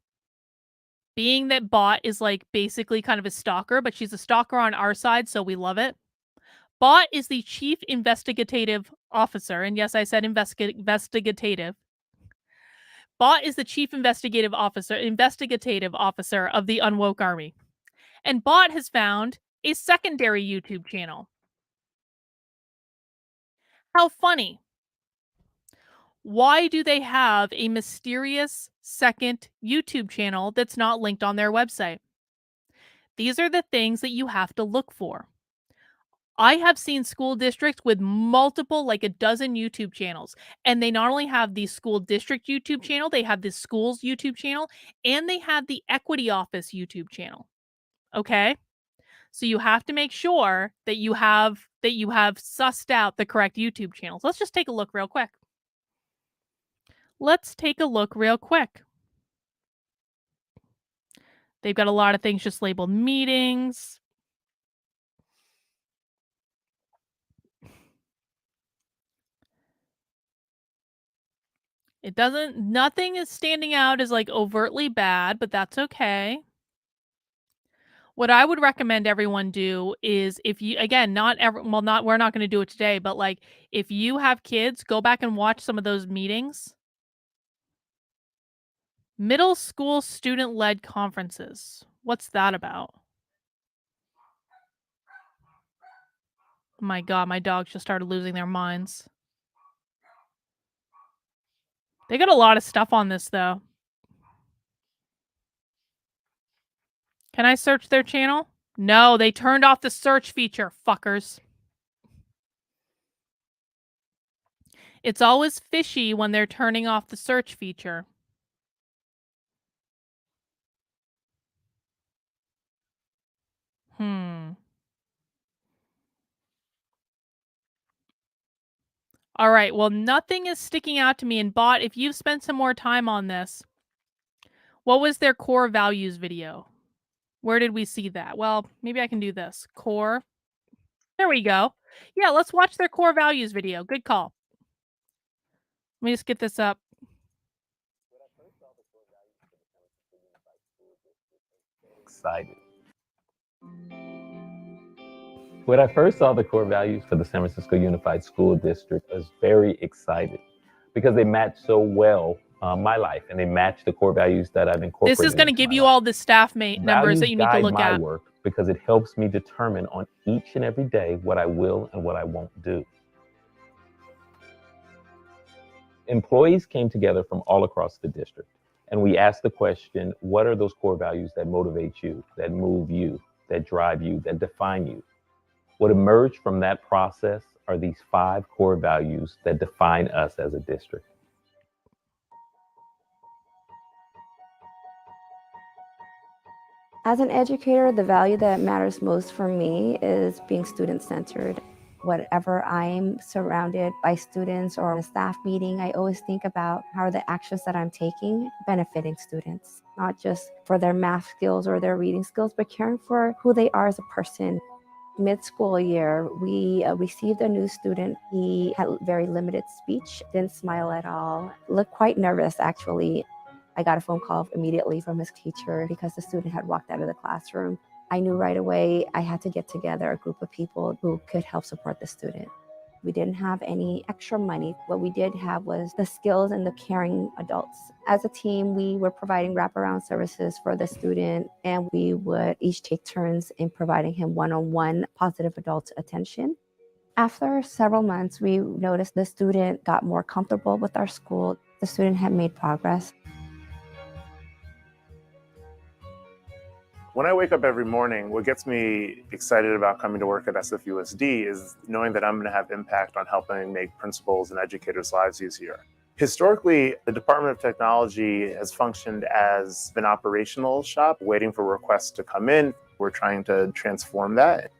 being that Bot is like basically kind of a stalker, but she's a stalker on our side, so we love it. Bot is the chief investigative officer. And yes, I said investigative. Bot is the chief investigative officer of the Unwoke Army. And Bot has found a secondary YouTube channel. How funny. Why do they have a mysterious second YouTube channel that's not linked on their website? These are the things that you have to look for. I have seen school districts with multiple, like a dozen YouTube channels, and they not only have the school district YouTube channel, they have the school's YouTube channel, and they have the equity office YouTube channel. Okay? So you have to make sure that you have sussed out the correct YouTube channels. Let's just take a look real quick. They've got a lot of things just labeled meetings. Nothing is standing out as like overtly bad, but that's okay. What I would recommend everyone do is, if you, again, we're not going to do it today, but like if you have kids, go back and watch some of those meetings. Middle school student-led conferences. What's that about? Oh my God, my dogs just started losing their minds. They got a lot of stuff on this, though. Can I search their channel? No, they turned off the search feature, fuckers. It's always fishy when they're turning off the search feature. All right, well, nothing is sticking out to me. And Bot, if you've spent some more time on this, what was their core values video? Where did we see that? Well, maybe I can do this. Core. There we go. Yeah, let's watch their core values video. Good call. Let me just get this up. Excited. When I first saw the core values for the San Francisco Unified School District, I was very excited because they match so well my life, and they match the core values that I've incorporated. This is going to give you all the staff numbers that you need to look at. My work because it helps me determine on each and every day what I will and what I won't do. Employees came together from all across the district, and we asked the question, what are those core values that motivate you, that move you, that drive you, that define you? What emerged from that process are these 5 core values that define us as a district. As an educator, the value that matters most for me is being student-centered. Whatever I'm surrounded by students or a staff meeting, I always think about how are the actions that I'm taking benefiting students, not just for their math skills or their reading skills, but caring for who they are as a person. Mid-school year, we received a new student. He had very limited speech, didn't smile at all, looked quite nervous actually. I got a phone call immediately from his teacher because the student had walked out of the classroom. I knew right away I had to get together a group of people who could help support the student. We didn't have any extra money. What we did have was the skills and the caring adults. As a team, we were providing wraparound services for the student, and we would each take turns in providing him one-on-one positive adult attention. After several months, we noticed the student got more comfortable with our school. The student had made progress. When I wake up every morning, what gets me excited about coming to work at SFUSD is knowing that I'm going to have impact on helping make principals and educators' lives easier. Historically, the Department of Technology has functioned as an operational shop waiting for requests to come in. We're trying to transform that.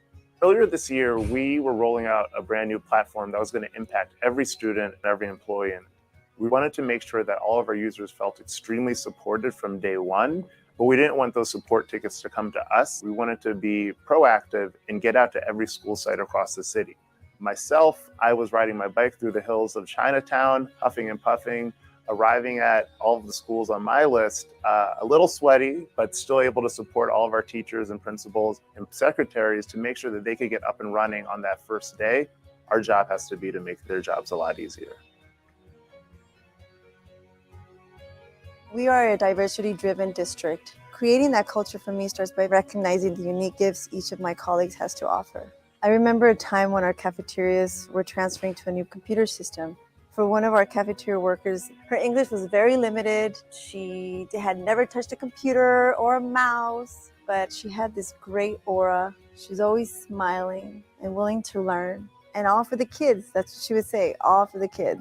Earlier this year, we were rolling out a brand new platform that was going to impact every student and every employee. And we wanted to make sure that all of our users felt extremely supported from day one, but we didn't want those support tickets to come to us. We wanted to be proactive and get out to every school site across the city. Myself, I was riding my bike through the hills of Chinatown, huffing and puffing, arriving at all of the schools on my list, a little sweaty, but still able to support all of our teachers and principals and secretaries to make sure that they could get up and running on that first day. Our job has to be to make their jobs a lot easier. We are a diversity-driven district. Creating that culture for me starts by recognizing the unique gifts each of my colleagues has to offer. I remember a time when our cafeterias were transferring to a new computer system. For one of our cafeteria workers, her English was very limited. She had never touched a computer or a mouse, but she had this great aura. She was always smiling and willing to learn. And all for the kids, that's what she would say, all for the kids.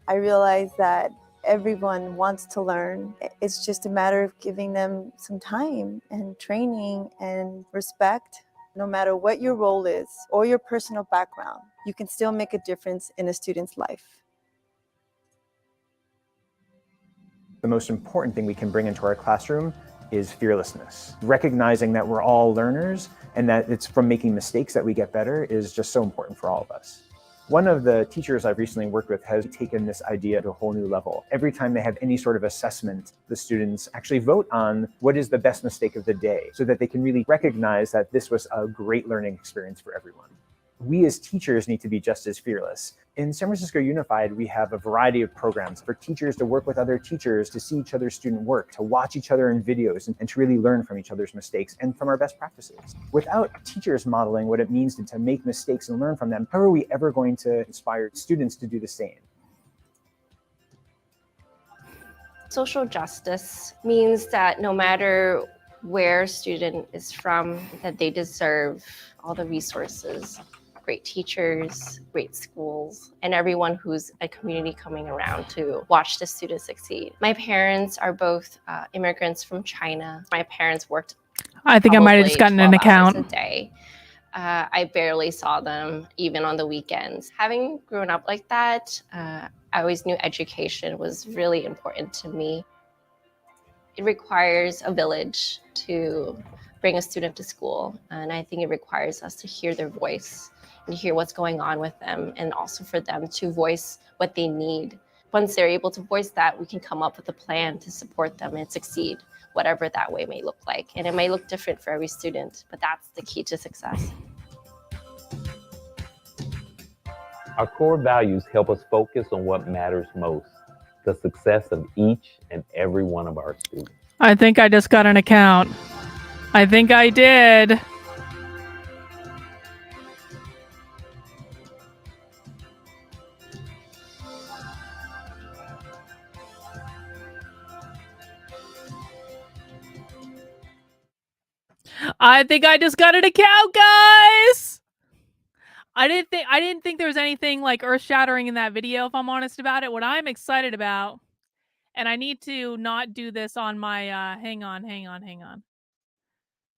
I realized that everyone wants to learn. It's just a matter of giving them some time and training and respect. No matter what your role is or your personal background, you can still make a difference in a student's life. The most important thing we can bring into our classroom is fearlessness. Recognizing that we're all learners and that it's from making mistakes that we get better is just so important for all of us. One of the teachers I've recently worked with has taken this idea to a whole new level. Every time they have any sort of assessment, the students actually vote on what is the best mistake of the day so that they can really recognize that this was a great learning experience for everyone. We as teachers need to be just as fearless. In San Francisco Unified, we have a variety of programs for teachers to work with other teachers, to see each other's student work, to watch each other in videos, and to really learn from each other's mistakes and from our best practices. Without teachers modeling what it means to make mistakes and learn from them, how are we ever going to inspire students to do the same? Social justice means that no matter where a student is from, that they deserve all the resources, great teachers, great schools, and everyone who's a community coming around to watch the students succeed. My parents are both immigrants from China. My parents worked I think I might have just gotten an 12 hours account. a day. I barely saw them, even on the weekends. Having grown up like that, I always knew education was really important to me. It requires a village to bring a student to school, and I think it requires us to hear their voice and hear what's going on with them, and also for them to voice what they need. Once they're able to voice that, we can come up with a plan to support them and succeed, whatever that way may look like. And it may look different for every student, but that's the key to success. Our core values help us focus on what matters most, the success of each and every one of our students. I think I just got an account. I think I did. I think I just got an account, guys. I didn't think there was anything like earth-shattering in that video, if I'm honest about it. What I'm excited about, and I need to not do this on my hang on.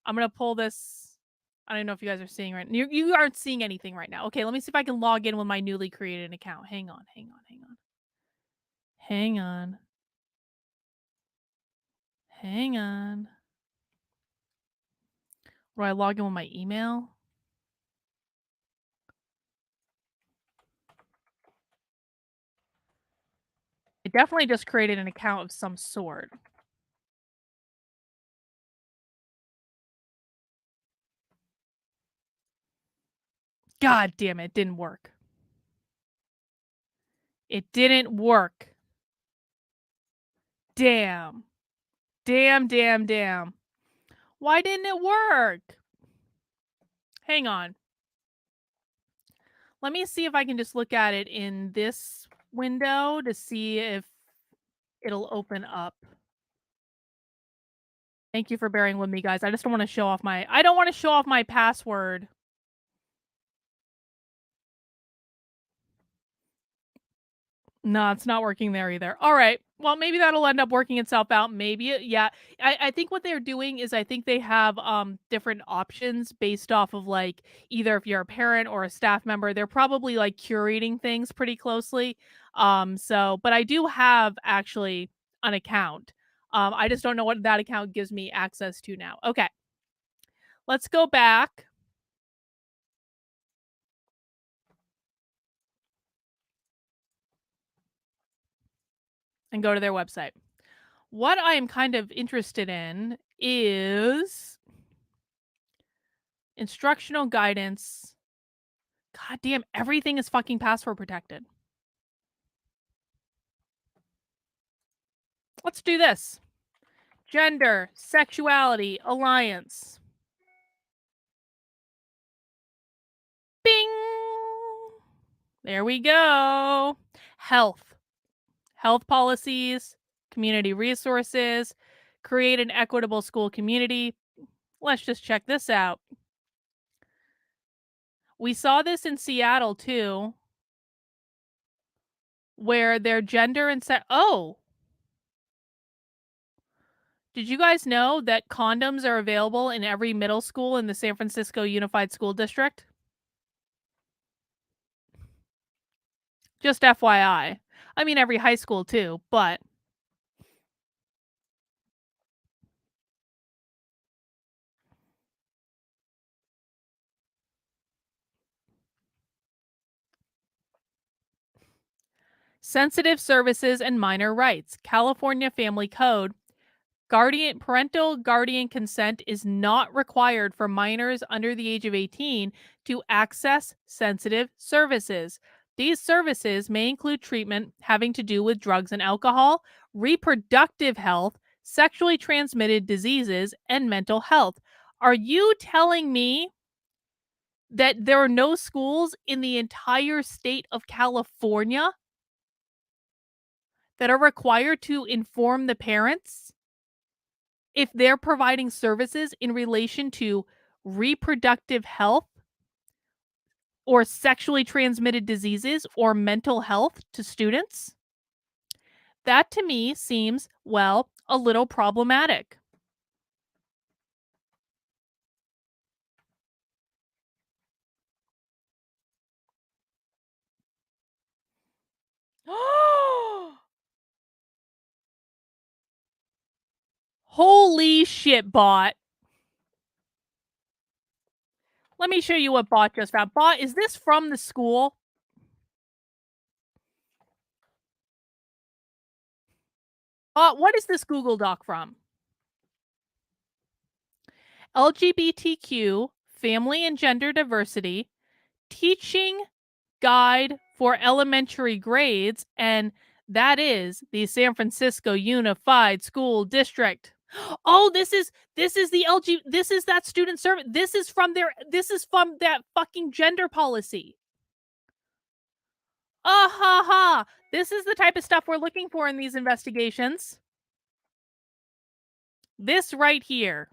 I'm gonna pull this. I don't know if you guys are seeing right now. You aren't seeing anything right now. Okay, let me see if I can log in with my newly created account. Hang on. Hang on. Do I log in with my email? I definitely just created an account of some sort. God damn it, it didn't work. It didn't work. Damn. Damn. Why didn't it work? Hang on. Let me see if I can just look at it in this window to see if it'll open up. Thank you for bearing with me, guys. I just don't want to show off my password. No, it's not working there either. All right. Well, maybe that'll end up working itself out. Maybe. Yeah. I think what they're doing is I think they have different options based off of like either if you're a parent or a staff member. They're probably like curating things pretty closely. But I do have actually an account. I just don't know what that account gives me access to now. Okay. Let's go back. And go to their website. What I am kind of interested in is instructional guidance. God damn, everything is fucking password protected. Let's do this. Gender, sexuality, alliance. Bing! There we go. Health. Health policies, community resources, create an equitable school community. Let's just check this out. We saw this in Seattle too, where their gender and sex. Oh! Did you guys know that condoms are available in every middle school in the San Francisco Unified School District? Just FYI. I mean, every high school too, but sensitive services and minor rights. California Family Code. Parental guardian consent is not required for minors under the age of 18 to access sensitive services. These services may include treatment having to do with drugs and alcohol, reproductive health, sexually transmitted diseases, and mental health. Are you telling me that there are no schools in the entire state of California that are required to inform the parents if they're providing services in relation to reproductive health or sexually transmitted diseases or mental health to students? That to me seems, well, a little problematic. Holy shit, bot. Let me show you what bot just found. Bot, is this from the school? What is this Google Doc from? LGBTQ, family and gender diversity, teaching guide for elementary grades, and that is the San Francisco Unified School District. Oh, this is the this is that student service. This is from that fucking gender policy. Ah ha ha. This is the type of stuff we're looking for in these investigations. This right here.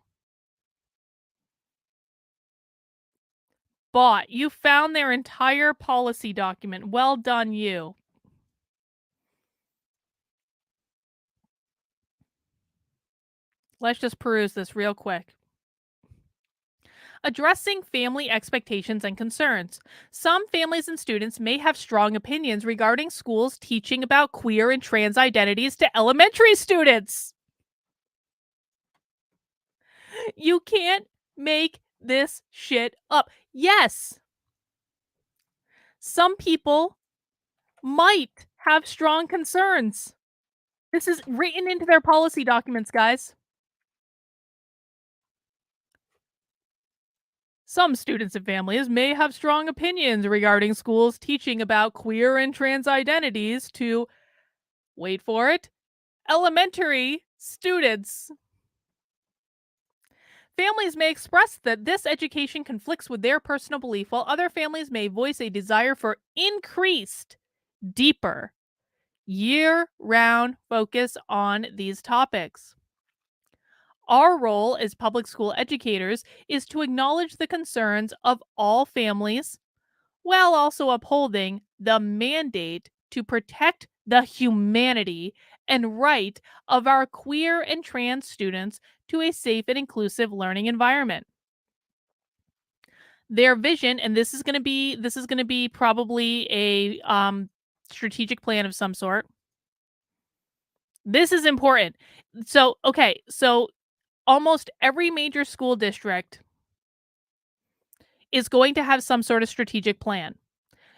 Bot, you found their entire policy document. Well done, you. Let's just peruse this real quick. Addressing family expectations and concerns. Some families and students may have strong opinions regarding schools teaching about queer and trans identities to elementary students. You can't make this shit up. Yes, some people might have strong concerns. This is written into their policy documents, guys. Some students and families may have strong opinions regarding schools teaching about queer and trans identities to, wait for it, elementary students. Families may express that this education conflicts with their personal belief, while other families may voice a desire for increased, deeper, year-round focus on these topics. Our role as public school educators is to acknowledge the concerns of all families while also upholding the mandate to protect the humanity and right of our queer and trans students to a safe and inclusive learning environment. Their vision, and this is going to be probably a strategic plan of some sort. This is important. So almost every major school district is going to have some sort of strategic plan.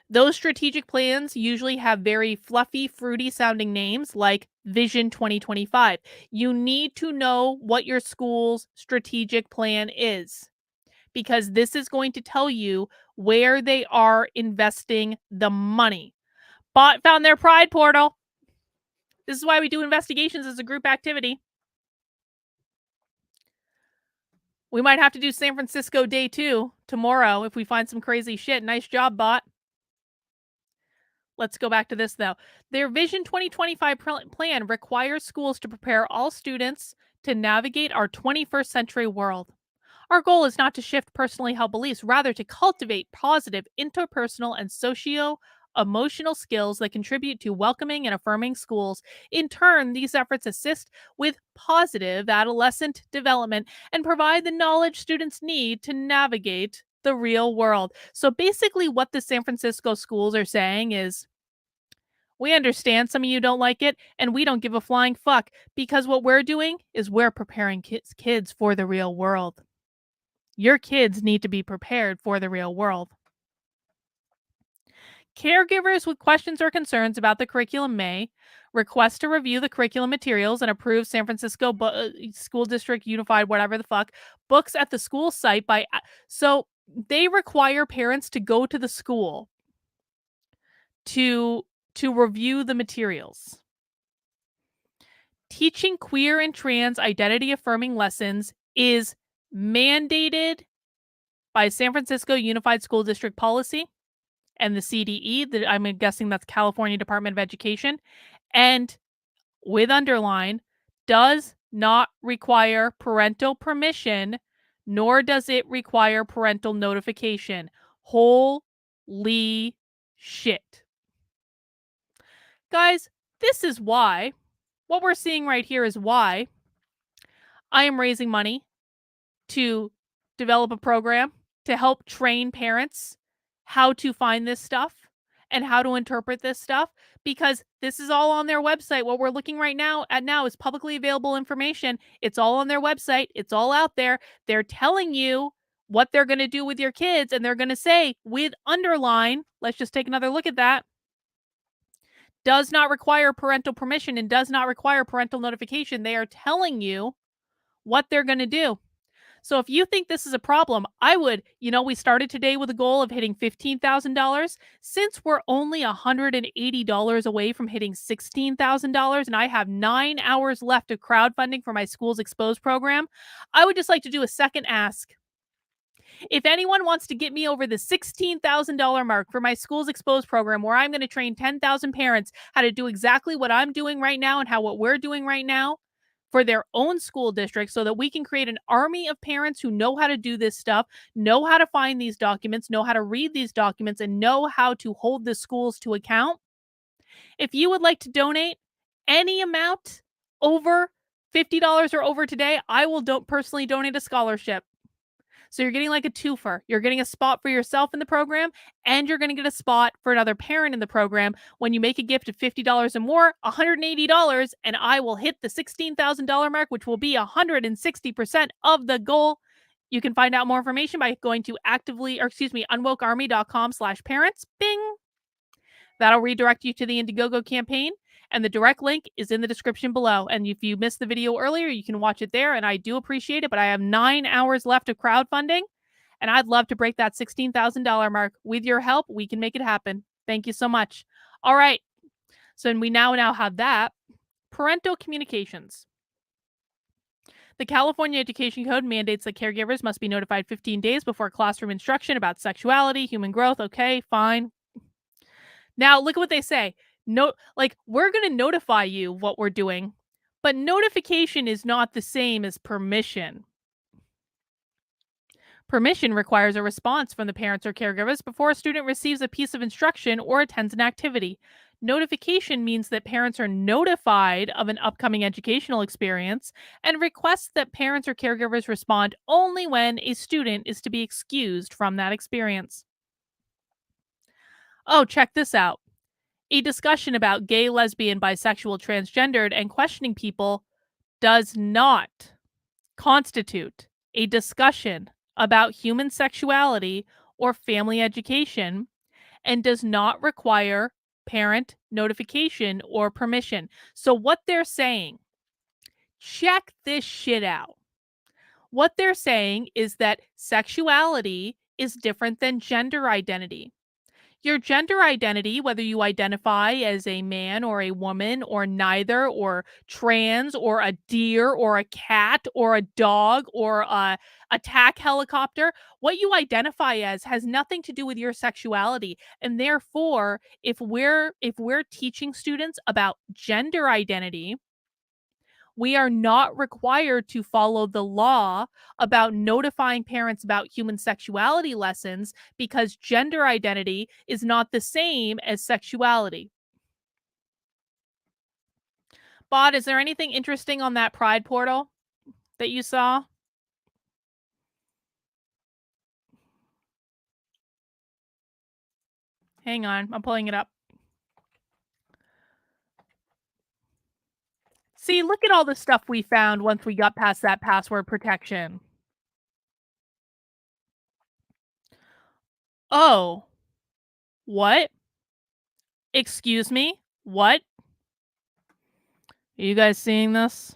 Those strategic plans usually have very fluffy, fruity sounding names like Vision 2025. You need to know what your school's strategic plan is, because this is going to tell you where they are investing the money. Bot found their Pride portal. This is why we do investigations as a group activity. We might have to do San Francisco Day 2 tomorrow if we find some crazy shit. Nice job, bot. Let's go back to this, though. Their Vision 2025 plan requires schools to prepare all students to navigate our 21st century world. Our goal is not to shift personally held beliefs, rather to cultivate positive interpersonal and socio-emotional skills that contribute to welcoming and affirming schools. In turn, these efforts assist with positive adolescent development and provide the knowledge students need to navigate the real world. So basically what the San Francisco schools are saying is, we understand some of you don't like it, and we don't give a flying fuck, because what we're doing is we're preparing kids for the real world. Your kids need to be prepared for the real world. Caregivers with questions or concerns about the curriculum may request to review the curriculum materials and approve San Francisco School District Unified, whatever the fuck, books at the school site by. So they require parents to go to the school to review the materials. Teaching queer and trans identity affirming lessons is mandated by San Francisco Unified School District policy and the CDE, I'm guessing that's California Department of Education, and with underline, does not require parental permission, nor does it require parental notification. Holy shit. Guys, this is why, what we're seeing right here is why I am raising money to develop a program to help train parents how to find this stuff and how to interpret this stuff, because this is all on their website. What we're looking right now is publicly available information. It's all on their website. It's all out there. They're telling you what they're going to do with your kids, and they're going to say with underline, let's just take another look at that, does not require parental permission and does not require parental notification. They are telling you what they're going to do. So if you think this is a problem, I would, we started today with a goal of hitting $15,000. Since we're only $180 away from hitting $16,000 and I have 9 hours left of crowdfunding for my Schools Exposed program, I would just like to do a second ask. If anyone wants to get me over the $16,000 mark for my Schools Exposed program, where I'm going to train 10,000 parents how to do exactly what I'm doing right now and what we're doing right now for their own school district, so that we can create an army of parents who know how to do this stuff, know how to find these documents, know how to read these documents, and know how to hold the schools to account. If you would like to donate any amount over $50 or over today, I will personally donate a scholarship. So you're getting like a twofer. You're getting a spot for yourself in the program, and you're going to get a spot for another parent in the program. When you make a gift of $50 or more, $180, and I will hit the $16,000 mark, which will be 160% of the goal. You can find out more information by going to unwokearmy.com/parents. Bing. That'll redirect you to the Indiegogo campaign, and the direct link is in the description below. And if you missed the video earlier, you can watch it there, and I do appreciate it, but I have 9 hours left of crowdfunding, and I'd love to break that $16,000 mark. With your help, we can make it happen. Thank you so much. All right. So we now have that. Parental communications. The California Education Code mandates that caregivers must be notified 15 days before classroom instruction about sexuality, human growth. Okay, fine. Now, look at what they say. No, like, we're going to notify you what we're doing, but notification is not the same as permission. Permission requires a response from the parents or caregivers before a student receives a piece of instruction or attends an activity. Notification means that parents are notified of an upcoming educational experience and requests that parents or caregivers respond only when a student is to be excused from that experience. Oh, check this out. A discussion about gay, lesbian, bisexual, transgendered, and questioning people does not constitute a discussion about human sexuality or family education and does not require parent notification or permission. So, what they're saying, check this shit out. What they're saying is that sexuality is different than gender identity. Your gender identity, whether you identify as a man or a woman or neither, or trans or a deer or a cat or a dog or a attack helicopter, what you identify as has nothing to do with your sexuality. And therefore, if we're teaching students about gender identity, we are not required to follow the law about notifying parents about human sexuality lessons because gender identity is not the same as sexuality. Bod, is there anything interesting on that Pride portal that you saw? Hang on, I'm pulling it up. See, look at all the stuff we found once we got past that password protection. Oh. What? Excuse me? What? Are you guys seeing this?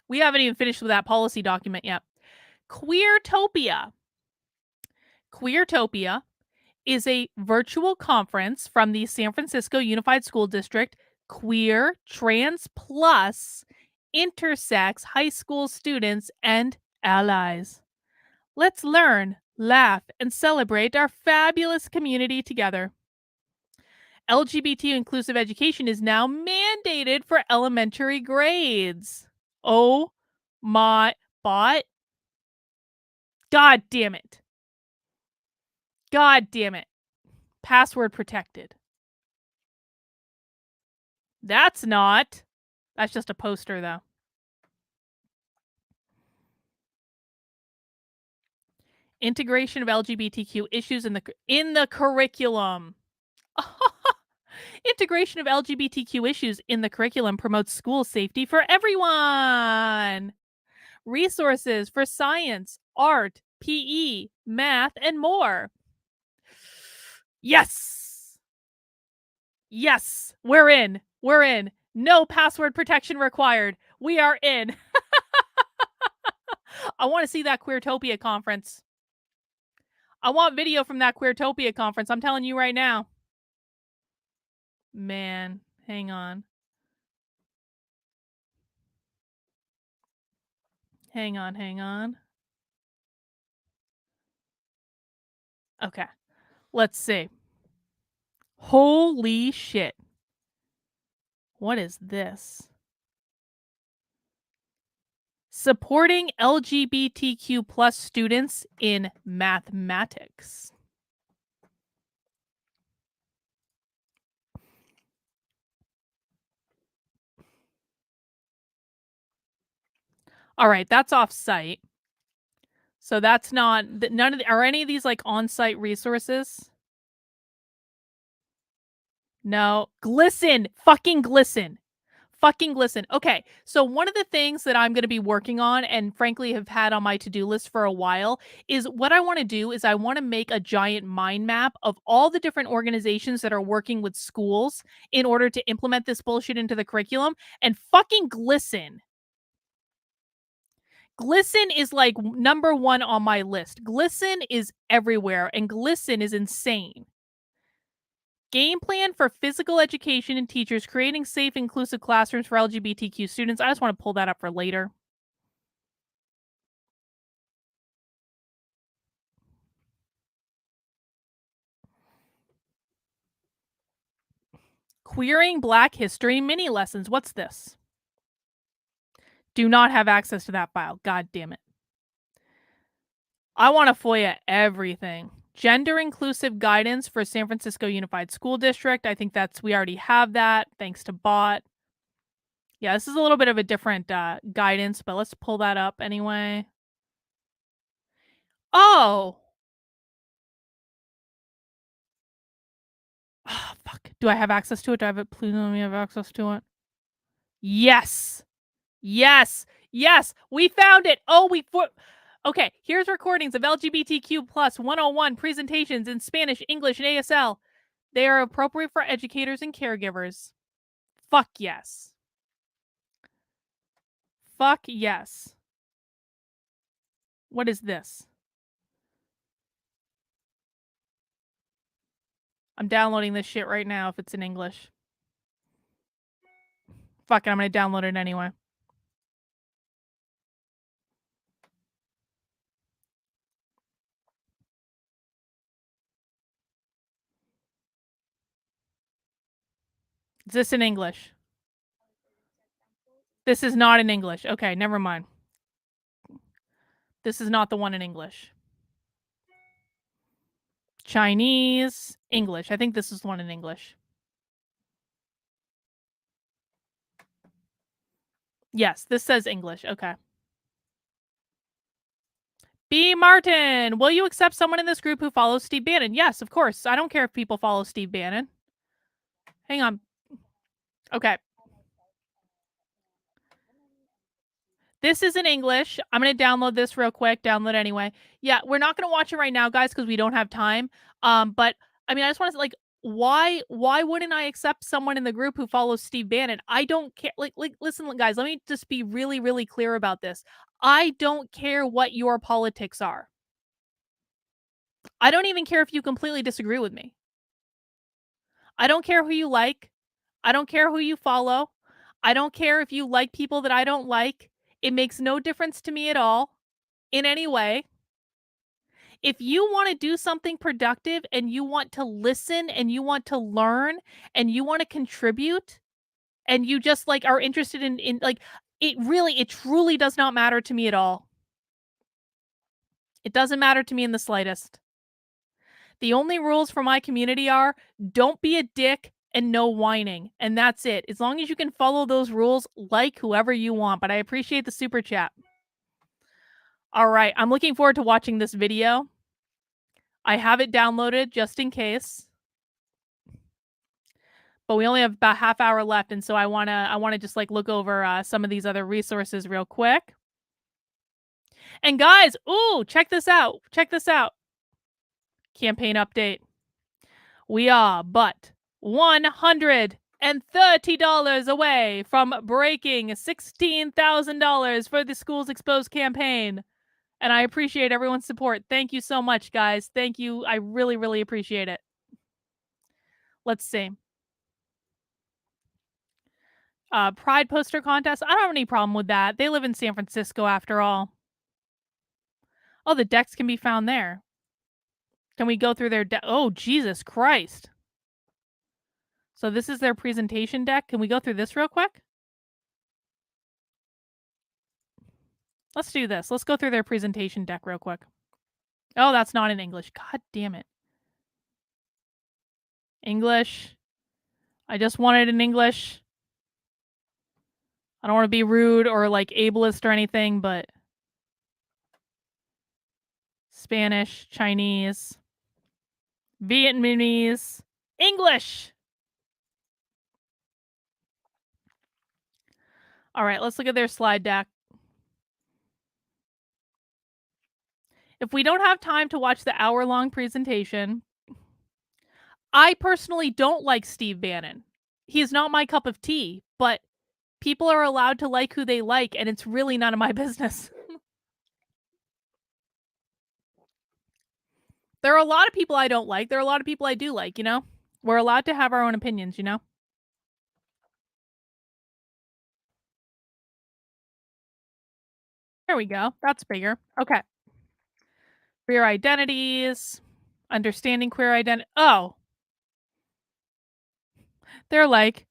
We haven't even finished with that policy document yet. Queertopia. Queertopia is a virtual conference from the San Francisco Unified School District queer, trans plus, intersex high school students and allies. Let's learn, laugh, and celebrate our fabulous community together. LGBT inclusive education is now mandated for elementary grades. Oh my bot. God damn it. God damn it. Password protected. That's not. That's just a poster, though. Integration of LGBTQ issues in the curriculum. Integration of LGBTQ issues in the curriculum promotes school safety for everyone. Resources for science, art, PE, math, and more. Yes. Yes. We're in. We're in. No password protection required. We are in. I want to see that Queertopia conference. I want video from that Queertopia conference. I'm telling you right now. Man, hang on. Hang on. Okay. Let's see. Holy shit. What is this? Supporting LGBTQ plus students in mathematics. All right, that's off site. So that's not, none of the, are any of these like on-site resources? No. Glisten! Fucking glisten! Fucking glisten. Okay, so one of the things that I'm going to be working on, and frankly have had on my to-do list for a while, is what I want to do is I want to make a giant mind map of all the different organizations that are working with schools in order to implement this bullshit into the curriculum, and fucking glisten. Glisten is like number one on my list. Glisten is everywhere, and glisten is insane. Game plan for physical education and teachers, creating safe, inclusive classrooms for LGBTQ students. I just want to pull that up for later. Queering Black History mini lessons. What's this? Do not have access to that file. God damn it. I want to FOIA everything. Gender inclusive guidance for San Francisco Unified School District. I think we already have that thanks to bot. Yeah, this is a little bit of a different guidance, but let's pull that up anyway. Oh, fuck. Do I have access to it? Do I have it? Please let me have access to it. Yes. Yes. Yes. We found it. Oh, okay. Here's recordings of LGBTQ plus 101 presentations in Spanish, English, and ASL. They are appropriate for educators and caregivers. Fuck yes. Fuck yes. What is this? I'm downloading this shit right now if it's in English. Fuck it, I'm gonna download it anyway. Is this in English? This is not in English. Okay, never mind. This is not the one in English. Chinese, English. I think this is the one in English. Yes, this says English. Okay. B. Martin, will you accept someone in this group who follows Steve Bannon? Yes, of course. I don't care if people follow Steve Bannon. Hang on. Okay. This is in English. I'm going to download this real quick. Download anyway. Yeah, we're not going to watch it right now, guys, because we don't have time. But I mean, I just want to like, why wouldn't I accept someone in the group who follows Steve Bannon? I don't care. Like, listen, guys, let me just be really, really clear about this. I don't care what your politics are. I don't even care if you completely disagree with me. I don't care who you like. I don't care who you follow. I don't care if you like people that I don't like. It makes no difference to me at all in any way. If you want to do something productive and you want to listen and you want to learn and you want to contribute and you just like are interested in like, it truly does not matter to me at all. It doesn't matter to me in the slightest. The only rules for my community are don't be a dick and no whining. And that's it. As long as you can follow those rules, like whoever you want. But I appreciate the super chat. All right. I'm looking forward to watching this video. I have it downloaded just in case. But we only have about half hour left. And so I want to just like look over some of these other resources real quick. And guys, ooh, check this out. Check this out. Campaign update. We are but $130 away from breaking $16,000 for the Schools Exposed campaign. And I appreciate everyone's support. Thank you so much, guys. Thank you. I really, really appreciate it. Let's see. Pride poster contest. I don't have any problem with that. They live in San Francisco after all. Oh, the decks can be found there. Can we go through their deck? Oh, Jesus Christ. So this is their presentation deck. Can we go through this real quick? Let's do this. Let's go through their presentation deck real quick. Oh, that's not in English. God damn it. English. I just want it in English. I don't want to be rude or like ableist or anything, but Spanish, Chinese, Vietnamese, English. All right, let's look at their slide deck. If we don't have time to watch the hour-long presentation, I personally don't like Steve Bannon. He is not my cup of tea, but people are allowed to like who they like, and it's really none of my business. There are a lot of people I don't like. There are a lot of people I do like, you know? We're allowed to have our own opinions, you know? There we go. That's bigger. Okay. Queer identities, understanding queer identity. Oh, they're like,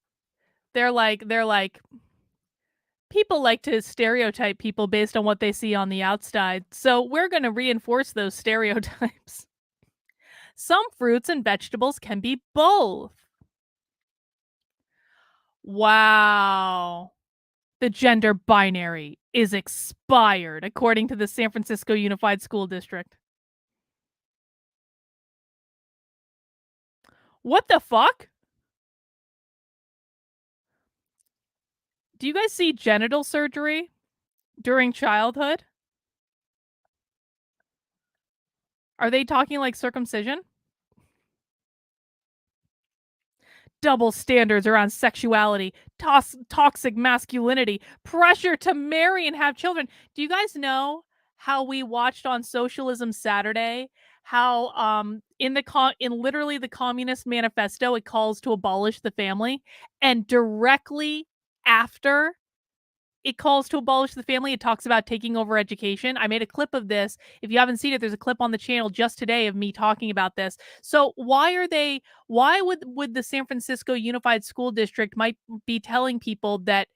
people like to stereotype people based on what they see on the outside. So we're going to reinforce those stereotypes. Some fruits and vegetables can be both. Wow. The gender binary is expired, according to the San Francisco Unified School District. What the fuck? Do you guys see genital surgery during childhood? Are they talking like circumcision? Double standards around sexuality, toxic masculinity, pressure to marry and have children. Do you guys know how we watched on Socialism Saturday how in literally the Communist Manifesto it calls to abolish the family, and directly after it calls to abolish the family, it talks about taking over education. I made a clip of this. If you haven't seen it, there's a clip on the channel just today of me talking about this. So why would the San Francisco Unified School District might be telling people that,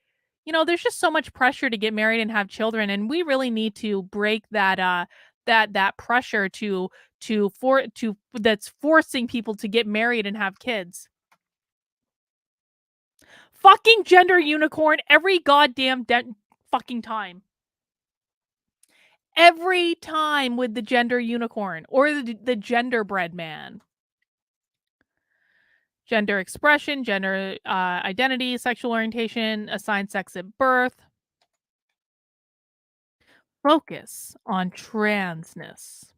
you know, there's just so much pressure to get married and have children, and we really need to break that pressure that's forcing people to get married and have kids. Fucking gender unicorn every goddamn fucking time. Every time with the gender unicorn or the genderbread man. Gender expression, gender identity, sexual orientation, assigned sex at birth. Focus on transness.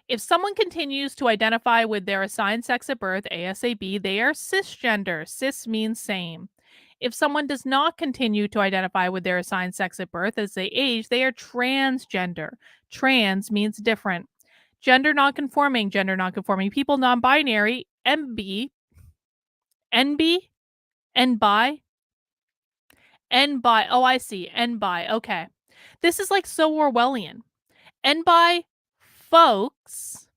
If someone continues to identify with their assigned sex at birth, ASAB, they are cisgender. Cis means same. If someone does not continue to identify with their assigned sex at birth as they age, they are transgender. Trans means different. Gender nonconforming people, non-binary, MB, NB, NBI, NBI. Oh, I see. NBI. Okay. This is like so Orwellian. NBI folks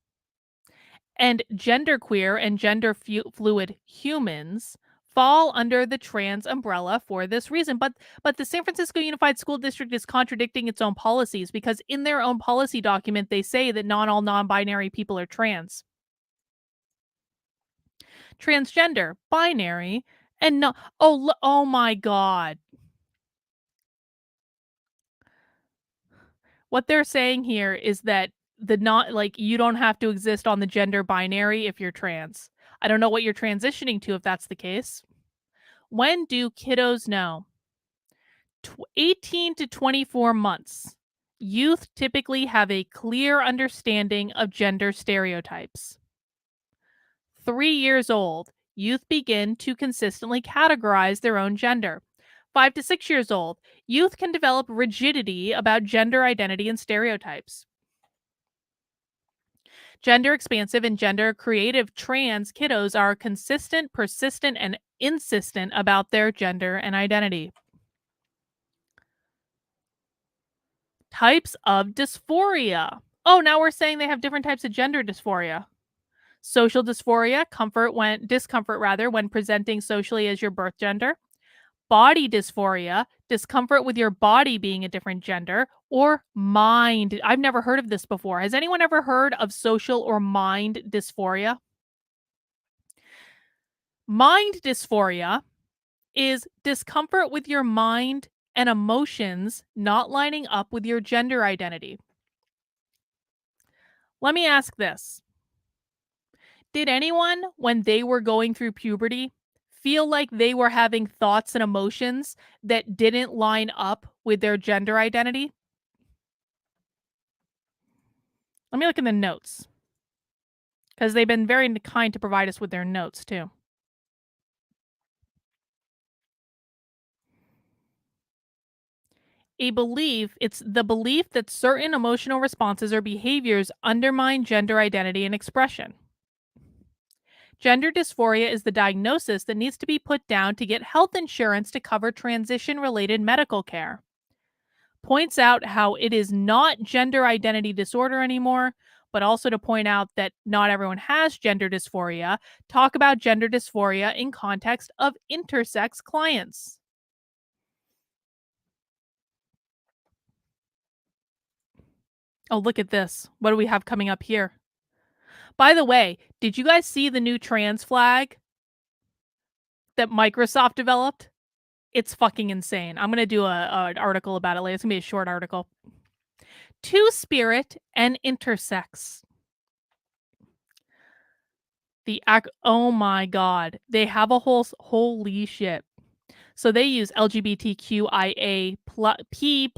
and genderqueer and gender fluid humans fall under the trans umbrella for this reason. But the San Francisco Unified School District is contradicting its own policies, because in their own policy document, they say that not all non-binary people are trans. Transgender, binary, and no. Oh my God. What they're saying here is that you don't have to exist on the gender binary if you're trans. I don't know what you're transitioning to if that's the case. When do kiddos know? 18 to 24 months. Youth typically have a clear understanding of gender stereotypes. 3 years old, youth begin to consistently categorize their own gender. 5 to 6 years old, youth can develop rigidity about gender identity and stereotypes. Gender expansive and gender creative trans kiddos are consistent, persistent, and insistent about their gender and identity. Types of dysphoria. Oh, now we're saying they have different types of gender dysphoria. Social dysphoria, discomfort when presenting socially as your birth gender. Body dysphoria, discomfort with your body being a different gender. Or mind. I've never heard of this before. Has anyone ever heard of social or mind dysphoria? Mind dysphoria is discomfort with your mind and emotions not lining up with your gender identity. Let me ask this. Did anyone, when they were going through puberty, feel like they were having thoughts and emotions that didn't line up with their gender identity? Let me look in the notes, because they've been very kind to provide us with their notes, too. It's the belief that certain emotional responses or behaviors undermine gender identity and expression. Gender dysphoria is the diagnosis that needs to be put down to get health insurance to cover transition-related medical care. Points out how it is not gender identity disorder anymore, but also to point out that not everyone has gender dysphoria. Talk about gender dysphoria in context of intersex clients. Oh, look at this. What do we have coming up here? By the way, did you guys see the new trans flag that Microsoft developed? It's fucking insane. I'm going to do an article about it later. It's going to be a short article. Two-spirit and intersex. Oh my god. They have a holy shit. So they use LGBTQIA P+.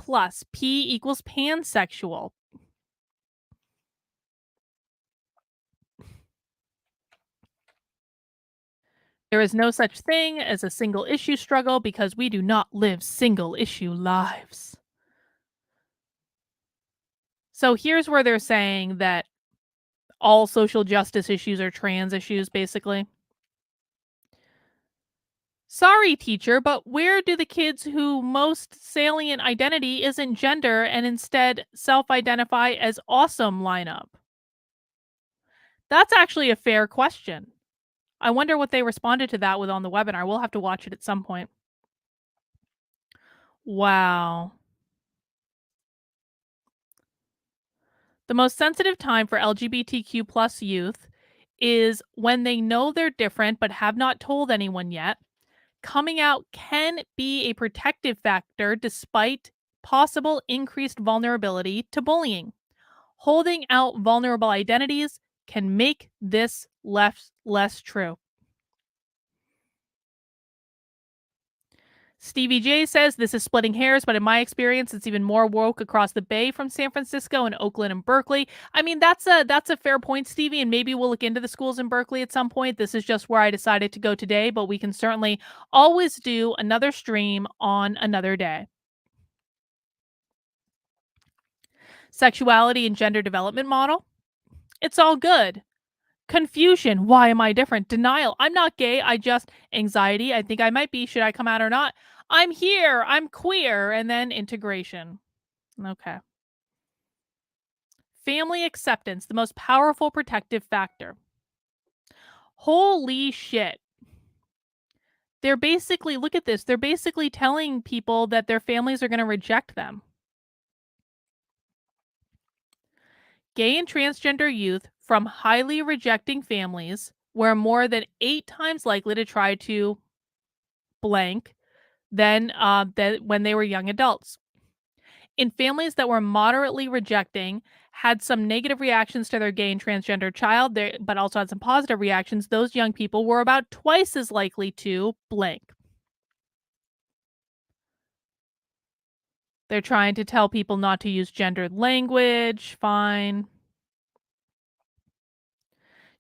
P equals pansexual. There is no such thing as a single issue struggle because we do not live single issue lives. So here's where they're saying that all social justice issues are trans issues, basically. Sorry, teacher, but where do the kids who most salient identity isn't gender and instead self-identify as awesome line up? That's actually a fair question. I wonder what they responded to that with on the webinar. We'll have to watch it at some point. Wow. The most sensitive time for LGBTQ plus youth is when they know they're different but have not told anyone yet. Coming out can be a protective factor despite possible increased vulnerability to bullying. Holding out vulnerable identities can make this less true. Stevie J says this is splitting hairs, but in my experience, it's even more woke across the bay from San Francisco and Oakland and Berkeley. I mean, that's a fair point, Stevie, and maybe we'll look into the schools in Berkeley at some point. This is just where I decided to go today, but we can certainly always do another stream on another day. Sexuality and gender development model. It's all good. Confusion. Why am I different? Denial. I'm not gay. I just anxiety. I think I might be. Should I come out or not? I'm here. I'm queer. And then integration. Okay. Family acceptance, the most powerful protective factor. Holy shit. They're basically, look at this. They're basically telling people that their families are going to reject them. Gay and transgender youth from highly rejecting families were more than 8 times likely to try to blank than when they were young adults. In families that were moderately rejecting, had some negative reactions to their gay and transgender child, but also had some positive reactions, those young people were about twice as likely to blank. They're trying to tell people not to use gendered language. Fine.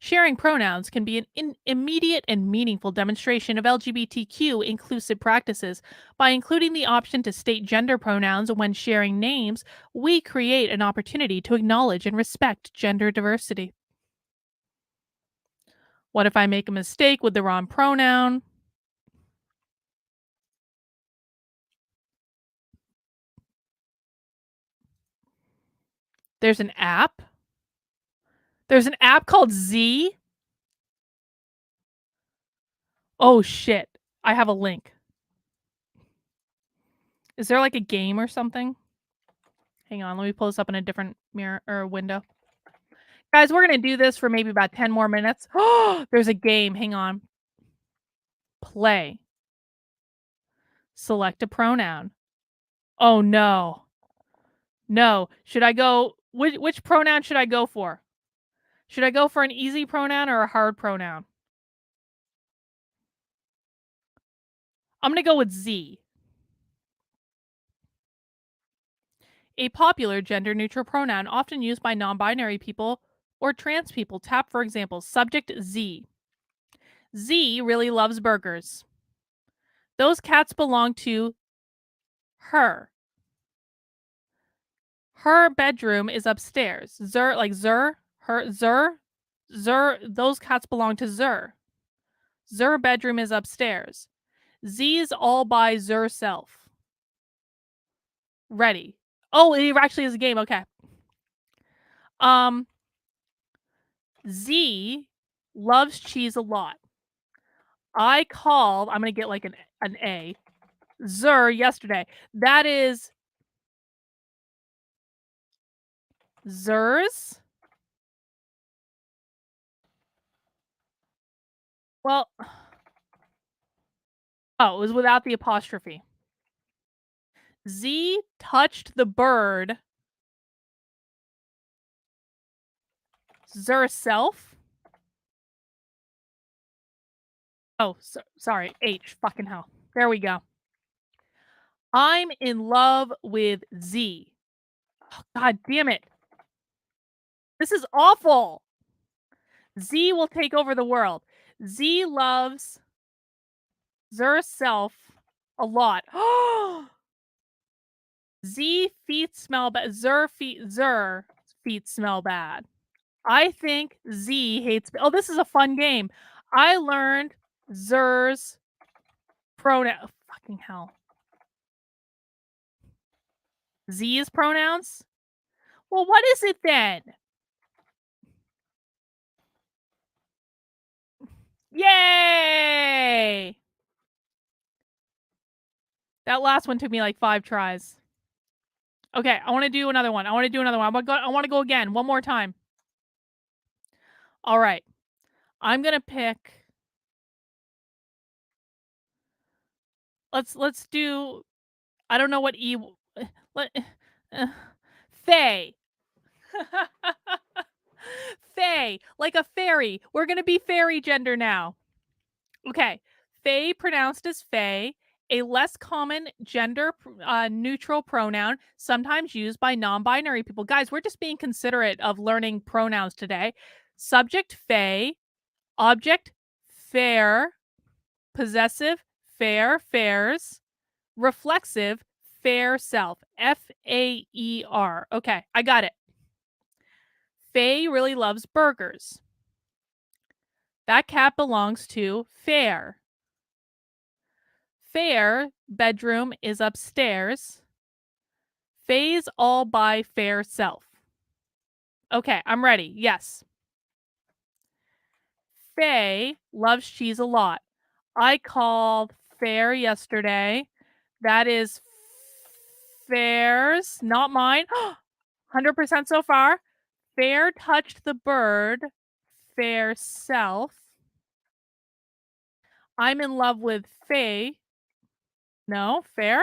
Sharing pronouns can be an immediate and meaningful demonstration of LGBTQ inclusive practices. By including the option to state gender pronouns when sharing names, we create an opportunity to acknowledge and respect gender diversity. What if I make a mistake with the wrong pronoun? There's an app. There's an app called Z. Oh shit. I have a link. Is there like a game or something? Hang on, let me pull this up in a different mirror or window. Guys, we're going to do this for maybe about 10 more minutes. Oh, there's a game. Hang on. Play. Select a pronoun. Oh no. No. Should I go which pronoun should I go for? Should I go for an easy pronoun or a hard pronoun? I'm going to go with Z. A popular gender-neutral pronoun often used by non-binary people or trans people. Tap for examples. Subject Z. Z really loves burgers. Those cats belong to her. Her bedroom is upstairs. Zer, like Zer, her, Zer, those cats belong to Zer. Zer bedroom is upstairs. Z is all by Zer self. Ready. Oh, it actually is a game. Okay. Z loves cheese a lot. I called, I'm going to get like an A, Zer yesterday. That is Zer's. Well, oh, it was without the apostrophe. Z touched the bird. Zer self. Oh, sorry. H. Fucking hell. There we go. I'm in love with Z. Oh, God damn it. This is awful. Z will take over the world. Z loves Zer self a lot. Z feet smell bad. Zer feet smell bad. I think Z hates. Oh, this is a fun game. I learned Zer's pronoun. Fucking hell. Z is pronouns? Well, what is it then? Yay! That last one took me like 5 tries. Okay, I want to do another one. I want to go again one more time. All right. I'm going to pick. Let's do, I don't know what E Fae. Fae, like a fairy. We're going to be fairy gender now. Okay. Fae pronounced as Fae, a less common gender neutral pronoun, sometimes used by non-binary people. Guys, we're just being considerate of learning pronouns today. Subject Fae, object fair, possessive fair, fairs, reflexive fair self, Faer. Okay, I got it. Faye really loves burgers. That cat belongs to Fair. Fair bedroom is upstairs. Faye's all by Fair self. Okay, I'm ready. Yes. Faye loves cheese a lot. I called Fair yesterday. That is Fair's, not mine. 100% so far. Fair touched the bird. Fair self. I'm in love with Faye. No, Fair.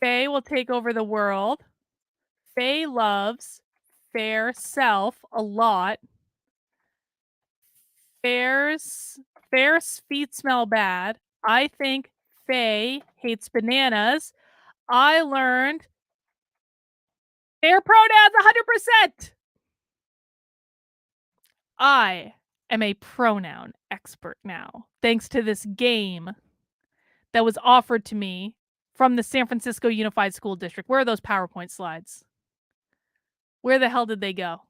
Faye will take over the world. Faye loves Fair self a lot. Fair's feet smell bad. I think Faye hates bananas. I learned Fair pronouns 100%. I am a pronoun expert now, thanks to this game that was offered to me from the San Francisco Unified School District. Where are those PowerPoint slides? Where the hell did they go?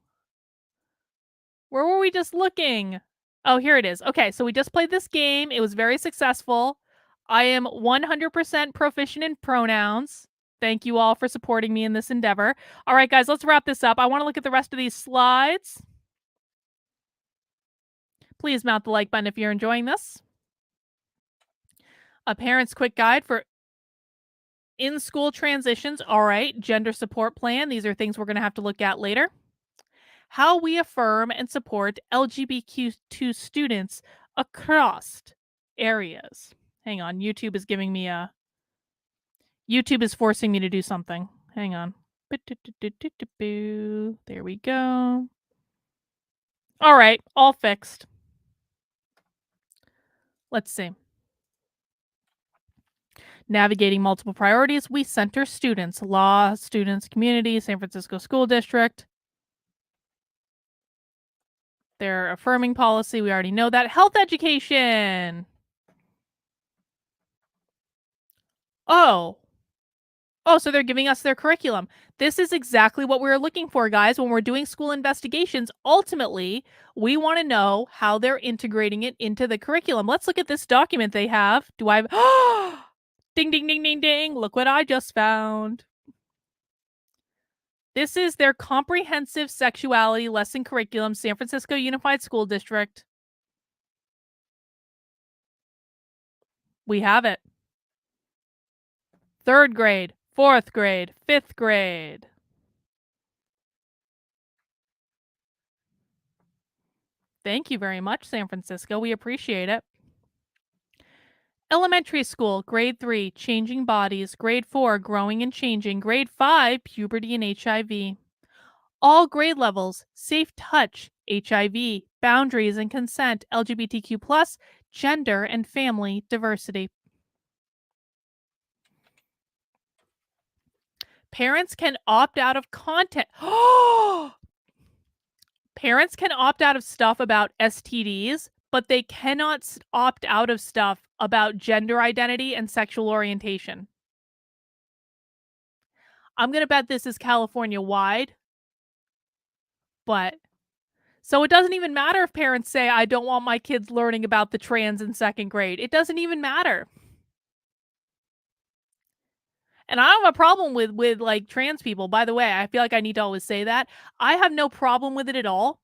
Where were we just looking? Oh, here it is. Okay, so we just played this game. It was very successful. I am 100% proficient in pronouns. Thank you all for supporting me in this endeavor. All right, guys, let's wrap this up. I want to look at the rest of these slides. Please mount the like button if you're enjoying this. A parent's quick guide for in-school transitions. All right, gender support plan. These are things we're going to have to look at later. How we affirm and support LGBTQ students across areas. Hang on, YouTube is giving me a... YouTube is forcing me to do something. Hang on. There we go. All right, all fixed. Let's see. Navigating multiple priorities, we center students, law, students, community, San Francisco School District. Their affirming policy, we already know that. Health education. Oh, so they're giving us their curriculum. This is exactly what we're looking for, guys. When we're doing school investigations, ultimately, we want to know how they're integrating it into the curriculum. Let's look at this document they have. Do I have... Ding, ding, ding, ding, ding. Look what I just found. This is their comprehensive sexuality lesson curriculum, San Francisco Unified School District. We have it. 3rd grade, 4th grade, 5th grade. Thank you very much, San Francisco. We appreciate it. Elementary school, grade 3, changing bodies. Grade 4, growing and changing. Grade 5, puberty and HIV. All grade levels, safe touch, HIV, boundaries and consent, LGBTQ+, gender and family diversity. Parents can opt out of content. Parents can opt out of stuff about STDs, but they cannot opt out of stuff about gender identity and sexual orientation. I'm going to bet this is California-wide. But, so it doesn't even matter if parents say, I don't want my kids learning about the trans in 2nd grade. It doesn't even matter. And I don't have a problem with like trans people. By the way, I feel like I need to always say that. I have no problem with it at all.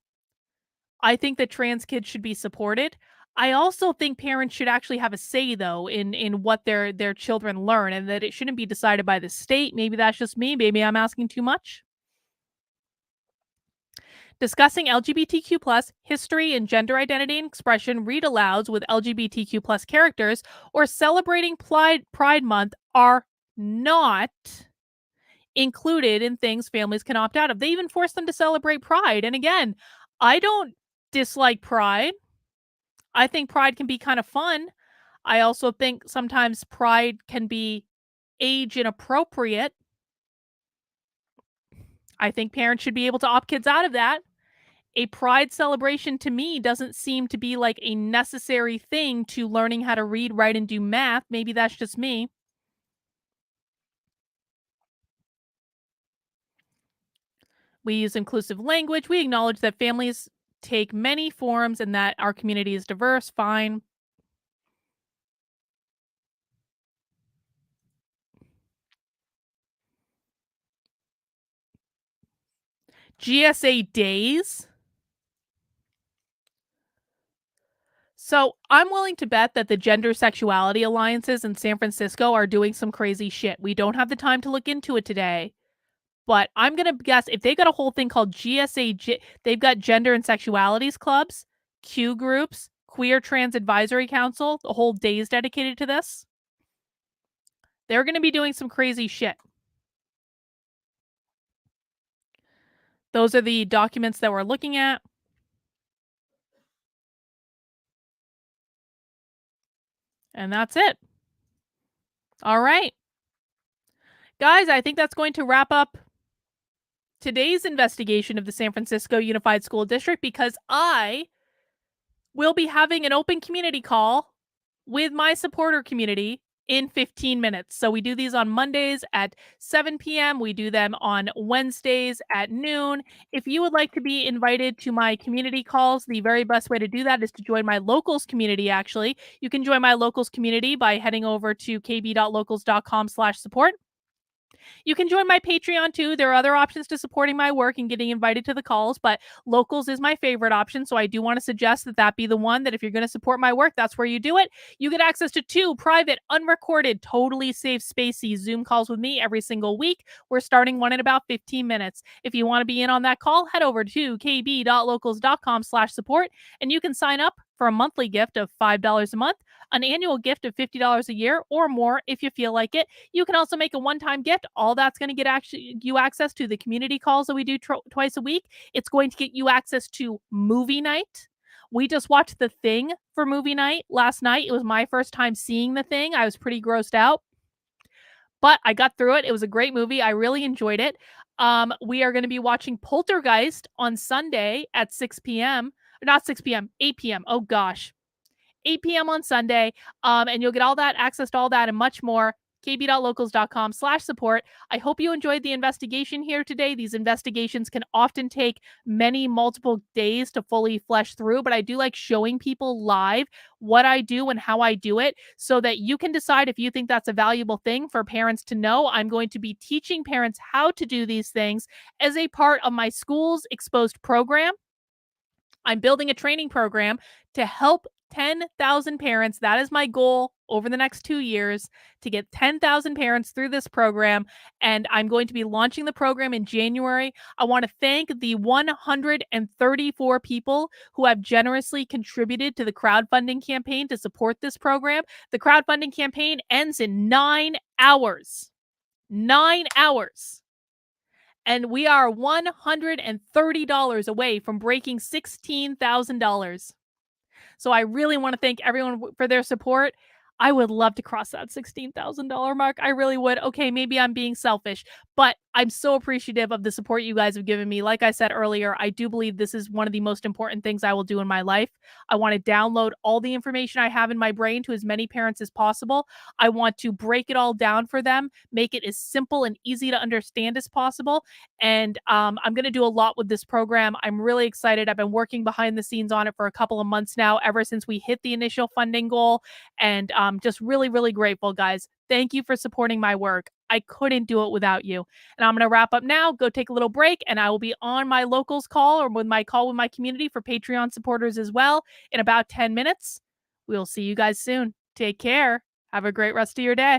I think that trans kids should be supported. I also think parents should actually have a say, though, in what their children learn, and that it shouldn't be decided by the state. Maybe that's just me. Maybe I'm asking too much. Discussing LGBTQ+ history and gender identity and expression, read alouds with LGBTQ+ characters, or celebrating Pride Month are not included in things families can opt out of. They even force them to celebrate Pride. And again, I don't dislike Pride. I think Pride can be kind of fun. I also think sometimes Pride can be age inappropriate. I think parents should be able to opt kids out of that. A Pride celebration to me doesn't seem to be like a necessary thing to learning how to read, write, and do math. Maybe that's just me. We use inclusive language. We acknowledge that families take many forms and that our community is diverse. Fine. GSA days. So I'm willing to bet that the gender sexuality alliances in San Francisco are doing some crazy shit. We don't have the time to look into it today. But I'm going to guess if they got a whole thing called GSA, they've got gender and sexualities clubs, Q groups, queer trans advisory council, the whole day is dedicated to this. They're going to be doing some crazy shit. Those are the documents that we're looking at. And that's it. All right. Guys, I think that's going to wrap up today's investigation of the San Francisco Unified School District, because I will be having an open community call with my supporter community in 15 minutes. So we do these on Mondays at 7 p.m. We do them on Wednesdays at noon. If you would like to be invited to my community calls, the very best way to do that is to join my locals community, actually. You can join my locals community by heading over to kb.locals.com/support. You can join my Patreon too. There are other options to supporting my work and getting invited to the calls, but locals is my favorite option. So I do want to suggest that that be the one, that if you're going to support my work, that's where you do it. You get access to 2 private, unrecorded, totally safe, spacey Zoom calls with me every single week. We're starting one in about 15 minutes. If you want to be in on that call, head over to kb.locals.com/support and you can sign up for a monthly gift of $5 a month, an annual gift of $50 a year or more if you feel like it. You can also make a one-time gift. All that's going to get you access to the community calls that we do twice a week. It's going to get you access to movie night. We just watched The Thing for movie night last night. It was my first time seeing The Thing. I was pretty grossed out, but I got through it. It was a great movie. I really enjoyed it. We are going to be watching Poltergeist on Sunday at 6 p.m. Not 6 p.m., 8 p.m. Oh gosh. 8 p.m. on Sunday. And you'll get all that, access to all that and much more. kb.locals.com/support. I hope you enjoyed the investigation here today. These investigations can often take multiple days to fully flesh through, but I do like showing people live what I do and how I do it so that you can decide if you think that's a valuable thing for parents to know. I'm going to be teaching parents how to do these things as a part of my school's exposed program. I'm building a training program to help 10,000 parents. That is my goal over the next 2 years, to get 10,000 parents through this program. And I'm going to be launching the program in January. I want to thank the 134 people who have generously contributed to the crowdfunding campaign to support this program. The crowdfunding campaign ends in 9 hours. 9 hours. And we are $130 away from breaking $16,000. So I really want to thank everyone for their support. I would love to cross that $16,000 mark. I really would. Okay, maybe I'm being selfish, but I'm so appreciative of the support you guys have given me. Like I said earlier, I do believe this is one of the most important things I will do in my life. I want to download all the information I have in my brain to as many parents as possible. I want to break it all down for them, make it as simple and easy to understand as possible. And I'm going to do a lot with this program. I'm really excited. I've been working behind the scenes on it for a couple of months now, ever since we hit the initial funding goal. And just really, really grateful, guys. Thank you for supporting my work. I couldn't do it without you. And I'm going to wrap up now, go take a little break, and I will be on my locals call or with my call with my community for Patreon supporters as well in about 10 minutes. We'll see you guys soon. Take care. Have a great rest of your day.